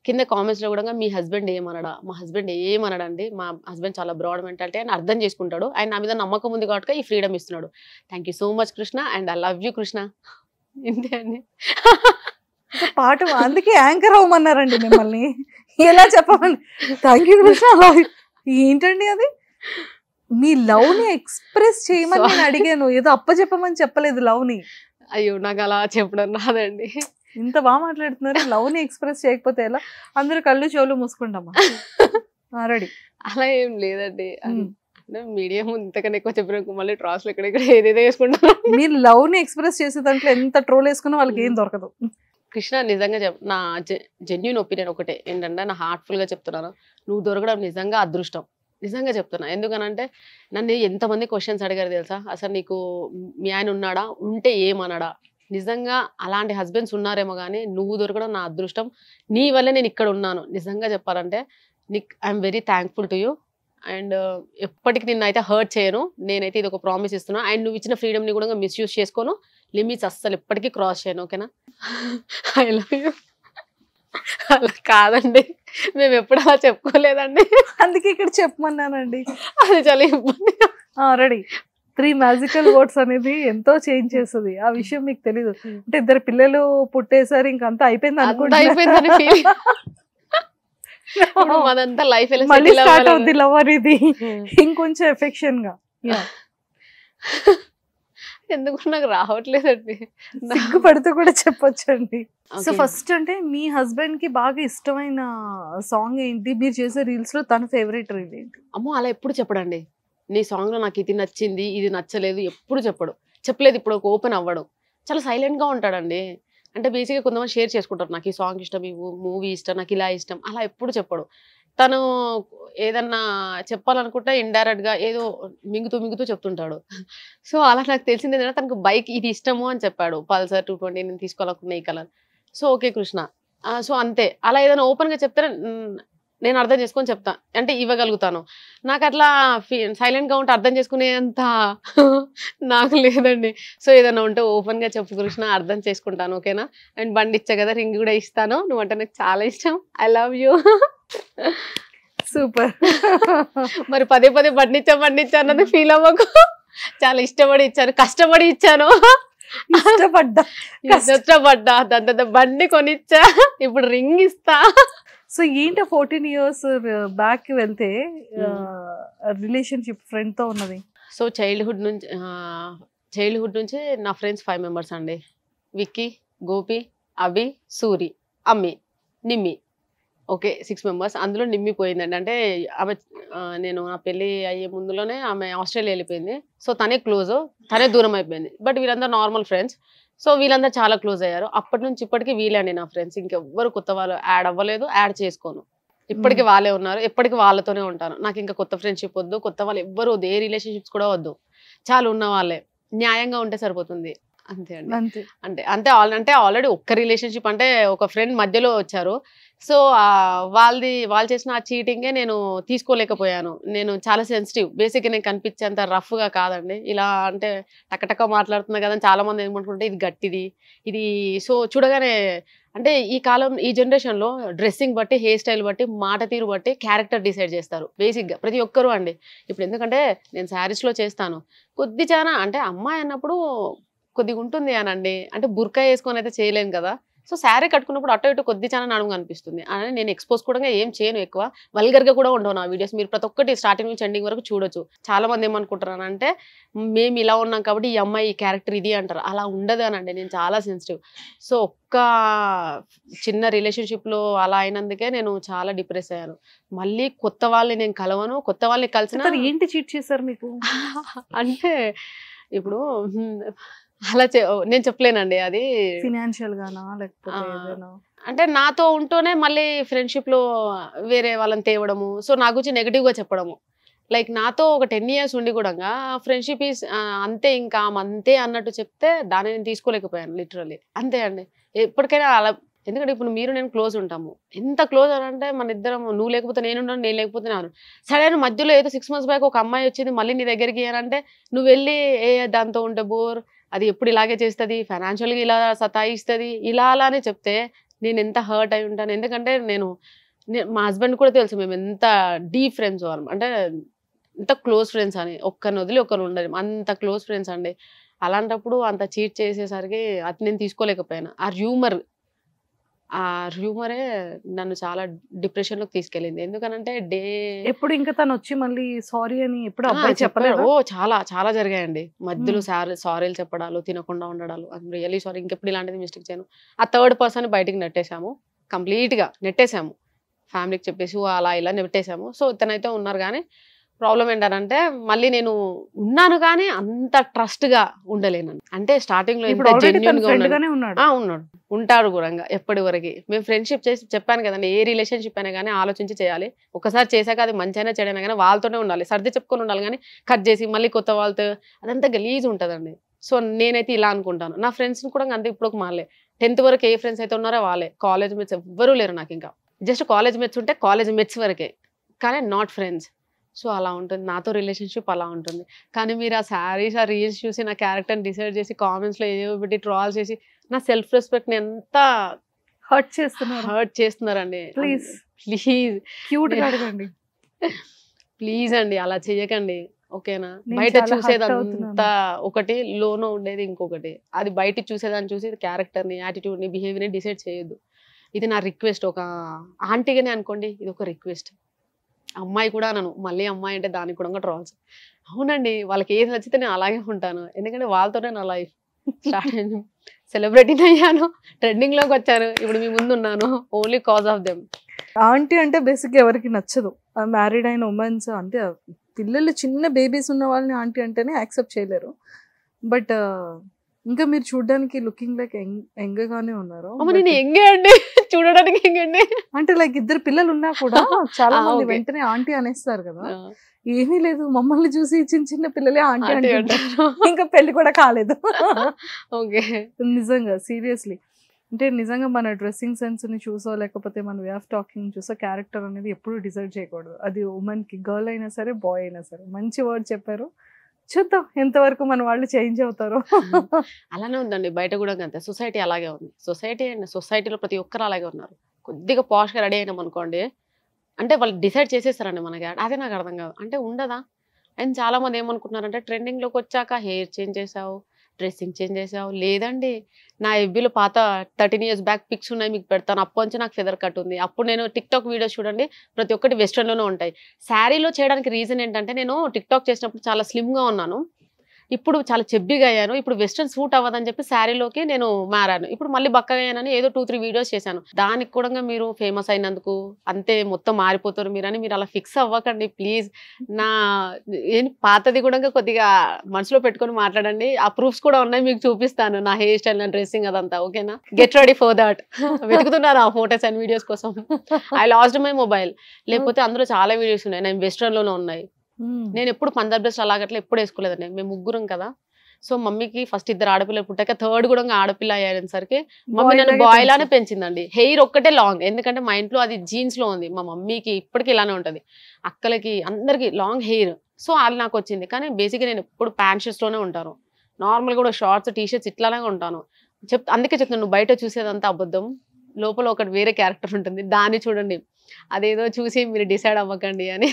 [SPEAKER 3] కింద కామెంట్స్ లో కూడా మీ హస్బెండ్ ఏమనడా, మా హస్బెండ్ ఏమనడండి, మా హస్బెండ్ చాలా బ్రాడ్ మెంటాలిటీ అని అర్థం చేసుకుంటాడు, ఆయన నా మీద నమ్మకం ఉంది కాబట్టి ఈ ఫ్రీడమ్ ఇస్తున్నాడు. Thank you so much Krishna, and I love you Krishna. ఇంతే అండి.
[SPEAKER 2] పాట అందుకే యాంకర్ అవ్వమన్నారండి మిమ్మల్ని, ఎలా చెప్పమని. Thank you Krishna. ఏంటండి అది? మీ లవ్ ని ఎక్స్ప్రెస్ చేయమని నేను అడిగాను, ఏదో అప్పచెప్పమని చెప్పలేదు లవ్ ని.
[SPEAKER 3] అయ్యో, నాకు అలా చెప్పడం రాదండి.
[SPEAKER 2] ఇంత బాగా మాట్లాడుతున్నారు, లవ్ ని ఎక్స్ప్రెస్ చేయకపోతే ఎలా? అందరూ కళ్ళు చెవులు మూసుకుంటామా? రెడీ.
[SPEAKER 3] అలా ఏం లేదండి, మీడియా ముందు ఇంతకన్నా ఎక్కువ చెప్పిన మళ్ళీ ట్రాల్స్ ఎక్కడెక్కడ ఏదేదో వేసుకుంటారు.
[SPEAKER 2] మీరు లవ్ ని ఎక్స్ప్రెస్ చేసే దాంట్లో ఎంత ట్రోల్ వేసుకున్నా వాళ్ళకి ఏం దొరకదు.
[SPEAKER 3] కృష్ణ, నిజంగా నా జెన్యూన్ ఒపీనియన్ ఒకటే ఏంటంటే, నా హార్ట్ఫుల్ గా చెప్తున్నాను, నువ్వు దొరకడం నిజంగా అదృష్టం. నిజంగా చెప్తున్నా. ఎందుకనంటే నన్ను ఎంతమంది క్వశ్చన్స్ అడిగారు తెలుసా, అసలు నీకు మీ ఆయన ఉన్నాడా, ఉంటే ఏమన్నాడా. నిజంగా అలాంటి హస్బెండ్స్ ఉన్నారేమో కానీ నువ్వు దొరకడం నా అదృష్టం. నీ వల్లే నేను ఇక్కడ ఉన్నాను. నిజంగా చెప్పాలంటే I'm very thankful to you. And ఎప్పటికి నిన్ను అయితే హర్ట్ చేయను. నేనైతే ఇది ఒక ప్రామిస్ ఇస్తున్నా. అండ్ నువ్వు ఇచ్చిన ఫ్రీడమ్ని కూడా మిస్యూజ్ చేసుకోను. లిమిట్స్ అస్సలు ఎప్పటికీ క్రాస్ చేయను. ఓకేనా? I love you. అలా కాదండి, మేము ఎప్పుడు అలా చెప్పుకోలేదండి,
[SPEAKER 2] అందుకే ఇక్కడ చెప్పమన్నానండి.
[SPEAKER 3] అది చాలా ఇబ్బంది.
[SPEAKER 2] రెడీ. 3 మ్యాజికల్ వర్డ్స్ అనేది ఎంతో చేంజ్ చేస్తుంది. ఆ విషయం మీకు తెలీదు. అంటే 2 పిల్లలు పుట్టేసారి ఇంకంతా అయిపోయింది అనుకుంటా.
[SPEAKER 3] అయిపోయిందని అదంతా లైఫ్
[SPEAKER 2] మళ్ళీ స్టార్ట్ అవుద్ది లవ్ అనేది ఇంకొంచెం ఎఫెక్షన్ గా.
[SPEAKER 3] ఎందుకు నాకు రావట్లేదండి,
[SPEAKER 2] సిగ్గుపడితే కూడా చెప్పొచ్చండి. సో ఫస్ట్ అంటే మీ హస్బెండ్ కి బాగా ఇష్టమైన సాంగ్ ఏంటి? మీరు చేసే రీల్స్ లో తన ఫేవరెట్ రీల్ ఏంటి?
[SPEAKER 3] అమ్మో, అలా ఎప్పుడు చెప్పడండి. నీ సాంగ్ లో నాకు ఇది నచ్చింది, ఇది నచ్చలేదు ఎప్పుడు చెప్పలేదు. ఇప్పుడు ఒక ఓపెన్ అవ్వడం, చాలా సైలెంట్ గా ఉంటాడండి. అంటే బేసిక్గా కొంతమంది షేర్ చేసుకుంటారు, నాకు ఈ సాంగ్ ఇష్టం, ఈ మూవీ ఇష్టం, నాకు ఇలా ఇష్టం, అలా ఎప్పుడు చెప్పడు. తను ఏదన్నా చెప్పాలనుకుంటే ఇండైరెక్ట్ గా ఏదో మింగుతూ చెప్తుంటాడు. సో అలా నాకు తెలిసింది ఏంటంటే, తనకు బైక్ ఇది ఇష్టము అని చెప్పాడు, పల్సర్ 220 నేను తీసుకోవాలనుకున్న ఈ colour. So okay Krishna, so అంతే. అలా ఏదైనా ఓపెన్ గా చెప్తే నేను అర్థం చేసుకొని చెప్తా, అంటే ఇవ్వగలుగుతాను. నాకు అట్లా సైలెంట్ గా ఉంటే అర్థం చేసుకునేంత నాకు లేదండి. సో ఏదైనా ఉంటే ఓపెన్ గా చెప్పు కృష్ణ, అర్థం చేసుకుంటాను. ఓకేనా? అండ్ బండి ఇచ్చా కదా, రింగ్ కూడా ఇస్తాను. నువ్వు అంటే నాకు చాలా ఇష్టం. I love you.
[SPEAKER 2] సూపర్.
[SPEAKER 3] మరి పదే బండి ఇచ్చా అన్నది ఫీల్ అవ్వకు. చాలా ఇష్టపడి ఇచ్చాను, కష్టపడి ఇచ్చాను, ఇష్టపడ్డా. దాని బండి కొనిచ్చా, ఇప్పుడు రింగ్ ఇస్తా.
[SPEAKER 2] సో ఏంటి 14 years బ్యాక్ వెళ్తే రిలేషన్షిప్ ఫ్రెండ్ తో ఉన్నది?
[SPEAKER 3] సో చైల్డ్హుడ్ నుంచి నా ఫ్రెండ్స్ 5 members అండి. విక్కీ, గోపి, అభి, సూరి, అమ్మి, నిమ్మి. Okay, 6 members. అందులో నిమ్మి పోయిందండి. అంటే ఆమె నేను నా పెళ్ళి అయ్యే ముందులోనే ఆమె ఆస్ట్రేలియా వెళ్ళిపోయింది. సో తనే క్లోజ్, తనే దూరం అయిపోయింది. బట్ వీళ్ళందరూ నార్మల్ ఫ్రెండ్స్. సో వీళ్ళందరూ చాలా క్లోజ్ అయ్యారు. అప్పటి నుంచి ఇప్పటికీ వీళ్ళే అండి నా ఫ్రెండ్స్. ఇంకెవ్వరు కొత్త వాళ్ళు యాడ్ అవ్వలేదు, యాడ్ చేసుకోను. ఇప్పటికీ వాళ్ళే ఉన్నారు, ఎప్పటికీ వాళ్ళతోనే ఉంటాను. నాకు ఇంకా కొత్త ఫ్రెండ్షిప్ వద్దు, కొత్త వాళ్ళు ఎవ్వరు వద్దు, ఏ రిలేషన్షిప్స్ కూడా వద్దు. చాలు ఉన్న వాళ్ళే, న్యాయంగా ఉంటే సరిపోతుంది అంతే అండి.
[SPEAKER 2] అంతే.
[SPEAKER 3] అంటే ఆల్రెడీ ఒక్క రిలేషన్షిప్ అంటే ఒక ఫ్రెండ్ మధ్యలో వచ్చారు. సో వాళ్ళు చేసిన ఆ చీటింగే నేను తీసుకోలేకపోయాను. నేను చాలా సెన్సిటివ్. బేసిక్గా నేను కనిపించేంత రఫ్గా కాదండి. ఇలా అంటే టకటక మాట్లాడుతున్నా కదా చాలా మంది ఏమనుకుంటే ఇది గట్టిది ఇది. సో చూడగానే అంటే ఈ కాలం ఈ జనరేషన్లో డ్రెస్సింగ్ బట్టి, హెయిర్ స్టైల్ బట్టి, మాట తీరు బట్టి క్యారెక్టర్ డిసైడ్ చేస్తారు బేసిక్గా ప్రతి ఒక్కరు అండి. ఇప్పుడు ఎందుకంటే నేను శారీస్లో చేస్తాను, కొద్ది చాలా అంటే అమ్మాయి అన్నప్పుడు కొద్దిగా ఉంటుంది అనండి. అంటే బుర్కా వేసుకొని అయితే చేయలేను కదా. సో శారీ కట్టుకున్నప్పుడు అటు ఇటు కొద్ది చాలా నడుము కనిపిస్తుంది అని నేను ఎక్స్పోజ్ కూడా ఏం చేయను. ఎక్కువ వల్గర్గా కూడా ఉండవు నా వీడియోస్. మీరు ప్రతి ఒక్కటి స్టార్టింగ్ నుంచి ఎండింగ్ వరకు చూడొచ్చు. చాలా మంది ఏమనుకుంటారు అంటే మేము ఇలా ఉన్నాం కాబట్టి ఈ అమ్మాయి ఈ క్యారెక్టర్ ఇది అంటారు. అలా ఉండదు అనండి. నేను చాలా సెన్సిటివ్. సో ఒక్క చిన్న రిలేషన్షిప్లో అలా అయినందుకే నేను చాలా డిప్రెస్ అయ్యాను. మళ్ళీ కొత్త వాళ్ళని నేను కలవను. కొత్త వాళ్ళని కలిసిన
[SPEAKER 2] ఏంటి చీట్ చేశారు మీకు?
[SPEAKER 3] అంటే ఇప్పుడు అలా నేను చెప్పలేనండి. అది
[SPEAKER 2] ఫినాన్షియల్ గానా లేకపోతే
[SPEAKER 3] అంటే నాతో ఉంటూనే మళ్ళీ ఫ్రెండ్షిప్ లో వేరే వాళ్ళని తేవడము. సో నా గురించి నెగిటివ్ గా చెప్పడము. లైక్ నాతో ఒక 10 years ఉండి కూడా ఫ్రెండ్షిప్ ఈస్ అంతే, ఇంకా అంతే అన్నట్టు చెప్తే దాన్ని నేను తీసుకోలేకపోయాను లిటరల్లీ. అంతే అండి. ఎప్పటికైనా అలా, ఎందుకంటే ఇప్పుడు మీరు నేను క్లోజ్ ఉంటాము. ఎంత క్లోజ్ అని అంటే మన ఇద్దరం, నువ్వు లేకపోతే నేనున్నాను, నేను లేకపోతే నేను. సడన్ మధ్యలో ఏదో 6 months బ్యాక్ ఒక అమ్మాయి వచ్చింది మళ్ళీ నీ దగ్గరికి అంటే నువ్వు వెళ్ళి దాంతో ఉంటే బోర్, అది ఎప్పుడు ఇలాగే చేస్తుంది, ఫైనాన్షియల్గా ఇలా సతాయిస్తుంది, ఇలా అలా అని చెప్తే నేను ఎంత హర్ట్ అయి ఉంటాను. ఎందుకంటే మా హస్బెండ్ కూడా తెలుసు మేము ఎంత డీప్ ఫ్రెండ్స్ అంటే ఎంత క్లోజ్ ఫ్రెండ్స్ అని. ఒక్కరిని వదిలి ఒకరు ఉండదు, అంత క్లోజ్ ఫ్రెండ్స్ అండి. అలాంటప్పుడు అంత చీట్ చేసేసరికి అది నేను తీసుకోలేకపోయాను. ఆ హ్యూమరే నన్ను చాలా డిప్రెషన్లోకి తీసుకెళ్ళింది. ఎందుకనంటే
[SPEAKER 2] ఎప్పుడు ఇంకా తను వచ్చి మళ్ళీ సారీ అని ఎప్పుడు అబ్బాయి చెప్పలేదు?
[SPEAKER 3] చాలా చాలా జరిగాయండి మధ్యలో. సారీలు చెప్పడాలు, తినకుండా ఉండడాలు. రియల్లీ సారీ, ఇంకెప్పుడు ఇలాంటిది మిస్టేక్ చేయను. ఆ థర్డ్ పర్సన్ బయటికి నెట్టేసాము, కంప్లీట్గా నెట్టేసాము. ఫ్యామిలీకి చెప్పేసి అలా ఇలా నెట్టేసాము. సో ఇతనైతే ఉన్నారు. కానీ ప్రాబ్లం ఏంటంటే మళ్ళీ నేను ఉన్నాను కానీ అంత ట్రస్ట్ గా ఉండలేను. అంటే స్టార్టింగ్ లో ఉన్నాడు, ఉంటాడు కూడా ఎప్పటి వరకు. మేము ఫ్రెండ్షిప్ చేసి చెప్పాను కదండి, ఏ రిలేషన్షిప్ అయినా కానీ ఆలోచించి చేయాలి. ఒకసారి చేశాక అది మంచి అయినా చెడైనా కానీ వాళ్ళతోనే ఉండాలి, సర్ది చెప్పుకొని ఉండాలి. కానీ కట్ చేసి మళ్ళీ కొత్త వాళ్ళతో అదంతా గలీజ్ ఉంటుందండి. సో నేనైతే ఇలా అనుకుంటాను. నా ఫ్రెండ్స్ని కూడా అంతే ఇప్పుడు మాలే. 10th వరకు ఏ ఫ్రెండ్స్ అయితే ఉన్నారో వాళ్ళే. కాలేజ్ మెట్స్ ఎవ్వరూ లేరు నాకు. ఇంకా జస్ట్ కాలేజ్ మెట్స్ ఉంటే కాలేజ్ మెట్స్ వరకే, కానీ నాట్ ఫ్రెండ్స్. సో అలా ఉంటుంది నాతో రిలేషన్షిప్, అలా ఉంటుంది. కానీ మీరు ఆ శారీస్, ఆ రీల్స్ చూసి నా క్యారెక్టర్ని డిసైడ్ చేసి కామెంట్స్లో ఏవో పెట్టి ట్రాల్ చేసి నా సెల్ఫ్ రెస్పెక్ట్ని ఎంత
[SPEAKER 2] హర్ట్
[SPEAKER 3] చేస్తున్నారండి.
[SPEAKER 2] ప్లీజ్
[SPEAKER 3] ప్లీజ్ అండి అలా చెయ్యకండి, ఓకేనా? బయట చూసేదంతా ఒకటి, లోనో ఉండేది ఇంకొకటి. అది బయట చూసేదాన్ని చూసి క్యారెక్టర్ని, యాటిట్యూడ్ని, బిహేవియర్ని డిసైడ్ చేయొద్దు. ఇది నా రిక్వెస్ట్. ఒక ఆంటీగానే అనుకోండి, ఇది ఒక రిక్వెస్ట్. అమ్మాయి కూడా అనను, మళ్ళీ అమ్మాయి అంటే దానికి కూడా ట్రాల్స్. అవునండి, వాళ్ళకి ఏది నచ్చితే నేను అలాగే ఉంటాను. ఎందుకంటే వాళ్ళతోనే నా లైఫ్ స్టార్ట్ అయింది. సెలబ్రిటీని అయ్యాను, ట్రెండింగ్లోకి వచ్చాను, ఇప్పుడు మీ ముందు ఉన్నాను, only cause of them.
[SPEAKER 2] Aunty అంటే బేసిక్గా ఎవరికి నచ్చదు. మ్యారీడ్ అయిన ఉమెన్స్ అంటే పిల్లలు చిన్న బేబీస్ ఉన్న వాళ్ళని ఆంటీ అంటేనే యాక్సెప్ట్ చేయలేరు. బట్ ఇంకా మీరు చూడడానికి లుకింగ్ లైక్ యంగ్ గానే ఉన్నారు.
[SPEAKER 3] నేను యంగే అండి, చూడడానికి యంగే.
[SPEAKER 2] అంటే లైక్ 2 పిల్లలు ఉన్నా కూడా చాలా మంది వెంటనే ఆంటీ అనేస్తారు కదా. ఏమీ లేదు, మమ్మల్ని చూసి చిన్న చిన్న పిల్లలే ఆంటీ అంటారు. ఇంకా పెళ్లి కూడా కాలేదు. నిజంగా సీరియస్లీ. అంటే నిజంగా మన డ్రెస్సింగ్ సెన్స్ని చూసో లేకపోతే మన వే ఆఫ్ టాకింగ్ చూసో క్యారెక్టర్ అనేది ఎప్పుడు డిసైడ్ చేయకూడదు. అది ఉమెన్కి, గర్ల్ అయినా సరే బాయ్ అయినా సరే. మంచి వర్డ్ చెప్పారు. చూద్దాం ఎంతవరకు మన వాళ్ళు చేంజ్ అవుతారో.
[SPEAKER 3] అలానే ఉందండి బయట కూడా అంతే. సొసైటీ అలాగే ఉంది. సొసైటీలో ప్రతి ఒక్కరు అలాగే ఉన్నారు. కొద్దిగా పాష్గా రెడీ అయినాం అనుకోండి, అంటే వాళ్ళు డిసైడ్ చేసేస్తారండి మనకి. అదే నాకు అర్థం కాదు. అంటే ఉండదా? అండ్ చాలా మంది ఏమనుకుంటున్నారంటే ట్రెండింగ్లోకి వచ్చాక హెయిర్ చేంజ్ చేసావు, డ్రెస్సింగ్ చేంజ్ చేసావు. లేదండి, నా ఎఫ్బీలో పాత 13 years బ్యాక్ పిక్స్ ఉన్నాయి, మీకు పెడతాను. అప్పటి నుంచి నాకు ఫెదర్ కట్ ఉంది. అప్పుడు నేను టిక్టాక్ వీడియోస్ చూడండి, ప్రతి ఒక్కటి వెస్ట్రన్లోనే ఉంటాయి. శారీలో చేయడానికి రీజన్ ఏంటంటే నేను టిక్టాక్ చేసినప్పుడు చాలా స్లిమ్గా ఉన్నాను, ఇప్పుడు చాలా చెబ్బిగా అయ్యాను. ఇప్పుడు వెస్ట్రన్ సూట్ అవ్వదని చెప్పి శారీలోకి నేను మారాను. ఇప్పుడు మళ్ళీ బక్కగా అయ్యానని ఏదో 2-3 వీడియోస్ చేశాను. దానికి కూడా మీరు ఫేమస్ అయినందుకు అంతే మొత్తం మారిపోతారు మీరని మీరు అలా ఫిక్స్ అవ్వకండి ప్లీజ్. నా పాతది కూడా కొద్దిగా మనసులో పెట్టుకొని మాట్లాడండి. ఆ ప్రూఫ్స్ కూడా ఉన్నాయి, మీకు చూపిస్తాను. నా హెయిర్ స్టైల్, నా డ్రెస్సింగ్ అదంతా, ఓకేనా? Get ready for that. వెతుకుతున్నాను ఆ ఫోటోస్ అండ్ వీడియోస్ కోసం. I lost my mobile. లేకపోతే అందులో చాలా వీడియోస్ ఉన్నాయి, నేను వెస్ట్రన్లోనే ఉన్నాయి. నేను ఎప్పుడు పంజాబ్ డ్రెస్ అలాగట్లా ఎప్పుడు వేసుకోలేదండి. మేము ముగ్గురం కదా, సో మమ్మీకి ఫస్ట్ 2 ఆడపిల్లలు పుట్టాక థర్డ్ కూడా ఆడపిల్ల అయ్యేసరికి మమ్మీ నన్ను బాయ్ లానే పెంచిందండి. హెయిర్ ఒక్కటే లాంగ్, ఎందుకంటే మా ఇంట్లో అది జీన్స్ లో ఉంది. మా మమ్మీకి ఇప్పటికీ ఇలానే ఉంటది, అక్కలకి అందరికి లాంగ్ హెయిర్. సో అది నాకు వచ్చింది. కానీ బేసిక్గా నేను ఎప్పుడు ప్యాంట్ షర్ట్స్ లోనే ఉంటాను, నార్మల్ కూడా షార్ట్స్ టీ షర్ట్స్ ఇట్లానే ఉంటాను. అందుకే చెప్తాను, నువ్వు బయట చూసేదంతా అబద్ధం, లోపల ఒకటి వేరే క్యారెక్టర్ ఉంటుంది, దాన్ని చూడండి, అదేదో చూసి మీరు డిసైడ్ అవ్వకండి అని.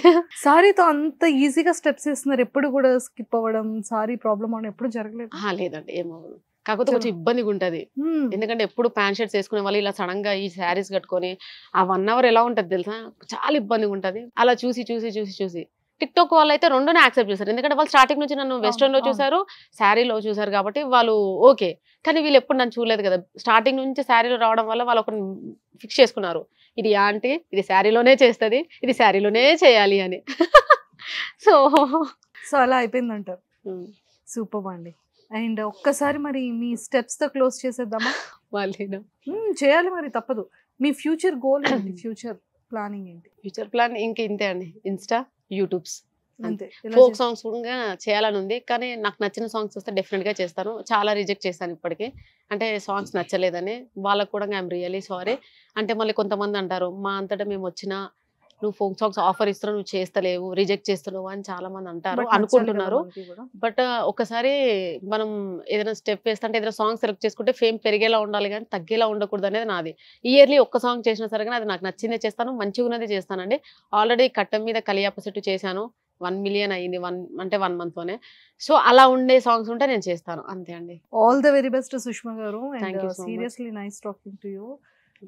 [SPEAKER 2] సారీతో అంత ఈజీగా స్టెప్స్ వేస్తున్నారు, ఎప్పుడు కూడా స్కిప్ అవ్వడం సారీ ప్రాబ్లం అని ఎప్పుడు జరగలేదు?
[SPEAKER 3] లేదండి, ఏమవ్వదు. కాకపోతే కొంచెం ఇబ్బందిగా ఉంటది, ఎందుకంటే ఎప్పుడు ప్యాంట్ షర్ట్స్ వేసుకునే వాళ్ళు ఇలా సడన్ గా ఈ శారీస్ కట్టుకొని ఆ 1 hour ఎలా ఉంటది తెలుసా, చాలా ఇబ్బందిగా ఉంటది. అలా చూసి చూసి చూసి చూసి టిక్ టాక్ వాళ్ళు అయితే రెండునే యాక్సెప్ట్ చేశారు, ఎందుకంటే వాళ్ళు స్టార్టింగ్ నుంచి నన్ను వెస్టర్న్ లో చూసారు, శారీలో చూసారు కాబట్టి వాళ్ళు ఓకే. కానీ వీళ్ళు ఎప్పుడు నన్ను చూడలేదు కదా, స్టార్టింగ్ నుంచి శారీలో రావడం వల్ల వాళ్ళు ఒకరిని ఫిక్స్ చేసుకున్నారు, ఇది ఆంటీ ఇది శారీలోనే చేస్తుంది, ఇది శారీలోనే చేయాలి అని. సో
[SPEAKER 2] సో అలా అయిపోయింది అంటారు. సూపర్ అండి. అండ్ ఒక్కసారి మరి మీ స్టెప్స్ తో క్లోజ్ చేసేద్దామా?
[SPEAKER 3] వాళ్ళు
[SPEAKER 2] చేయాలి మరి, తప్పదు. మీ ఫ్యూచర్ గోల్ ఏంటి, ఫ్యూచర్ ప్లానింగ్ ఏంటి?
[SPEAKER 3] ఫ్యూచర్ ప్లాన్ ఇంక ఇంతే అండి, ఇన్స్టా, యూట్యూబ్స్,
[SPEAKER 2] అంతే.
[SPEAKER 3] ఫోక్ సాంగ్స్ కూడా చేయాలని ఉంది, కానీ నాకు నచ్చిన సాంగ్స్ వస్తే డెఫినెట్ గా చేస్తాను. చాలా రిజెక్ట్ చేశాను ఇప్పటికి, అంటే సాంగ్స్ నచ్చలేదని. వాళ్ళకు కూడా ఐఎమ్ రియలీ సారీ. అంటే మళ్ళీ కొంతమంది అంటారు, మా అంతటా మేము వచ్చినా నువ్వు ఫోక్ సాంగ్స్ ఆఫర్ ఇస్తున్నావు, నువ్వు చేస్తలేవు, రిజెక్ట్ చేస్తున్నావు అని చాలా మంది అంటారు, అనుకుంటున్నారు. బట్ ఒకసారి మనం ఏదైనా స్టెప్ వేస్తుంటే ఏదైనా సాంగ్ సెలెక్ట్ చేసుకుంటే ఫేమ్ పెరిగేలా ఉండాలి కానీ తగ్గేలా ఉండకూడదు అనేది నాది. ఇయర్లీ ఒక్క సాంగ్ చేసినా సరే కానీ అది నాకు నచ్చిందే చేస్తాను, మంచిగా ఉన్నది చేస్తానండి. ఆల్రెడీ కట్టం మీద కలియాప సెట్టు చేశాను, 1 million అయింది, అంటే 1 month లోనే. సో అలా ఉండే సాంగ్స్ ఉంటే నేను చేస్తాను, అంతే అండి.
[SPEAKER 2] All the very best Sushma garu. Seriously nice talking to you.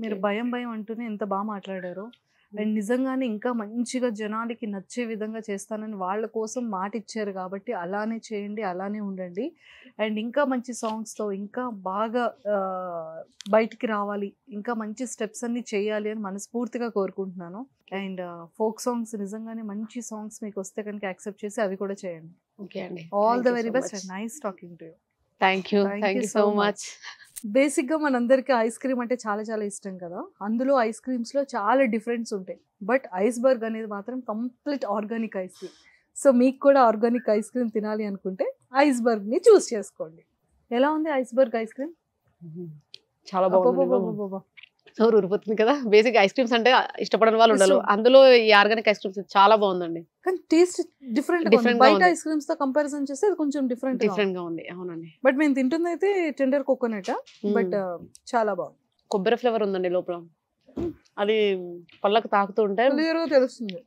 [SPEAKER 2] మీరు భయం భయం అంటూనే ఎంత బాగా మాట్లాడారు. అండ్ నిజంగానే ఇంకా మంచిగా జనాలకి నచ్చే విధంగా చేస్తానని వాళ్ళ కోసం మాట ఇచ్చారు కాబట్టి అలానే చేయండి, అలానే ఉండండి. అండ్ ఇంకా మంచి సాంగ్స్తో ఇంకా బాగా బయటికి రావాలి, ఇంకా మంచి స్టెప్స్ అన్ని చేయాలి అని మనస్ఫూర్తిగా కోరుకుంటున్నాను. అండ్ ఫోక్ సాంగ్స్ నిజంగానే మంచి సాంగ్స్ మీకు వస్తే కనుక యాక్సెప్ట్ చేసి అవి కూడా చేయండి.
[SPEAKER 3] ఓకే అండి,
[SPEAKER 2] all the very best and nice talking to you.
[SPEAKER 3] Thank you so much.
[SPEAKER 2] బేసిక్గా మనందరికీ ఐస్ క్రీమ్ అంటే చాలా చాలా ఇష్టం కదా, అందులో ఐస్ క్రీమ్స్లో చాలా డిఫరెన్స్ ఉంటాయి. బట్ ఐస్బర్గ్ అనేది మాత్రం complete organic ice cream. So మీకు కూడా ఆర్గానిక్ ఐస్ క్రీమ్ తినాలి అనుకుంటే ఐస్బర్గ్ని చూస్ చేసుకోండి. ఎలా ఉంది ఐస్బర్గ్ ఐస్ క్రీమ్?
[SPEAKER 3] చాలా బాగుంది, నోరు ఊరిపోతుంది కదా. బేసిక్ ఐస్ క్రీమ్స్ అంటే ఇష్టపడని వాళ్ళు ఉండాలి, అందులో ఈ ఆర్గానిక్ ఐస్ క్రీమ్స్ చాలా బాగుందండి.
[SPEAKER 2] కానీ టేస్ట్ డిఫరెంట్, బయట ఐస్ క్రీమ్స్ తో కంపారిజన్ చేస్తే అది కొంచెం డిఫరెంట్
[SPEAKER 3] గా ఉంది. అవునండి,
[SPEAKER 2] బట్ మేము తింటుంది అయితే టెండర్ కోకోనట్, బట్ చాలా బాగుంది.
[SPEAKER 3] కొబ్బరి ఫ్లేవర్ ఉందండి లోపల, అది పళ్ళకు తాకుతూ ఉంటే
[SPEAKER 2] తెలుస్తుంది.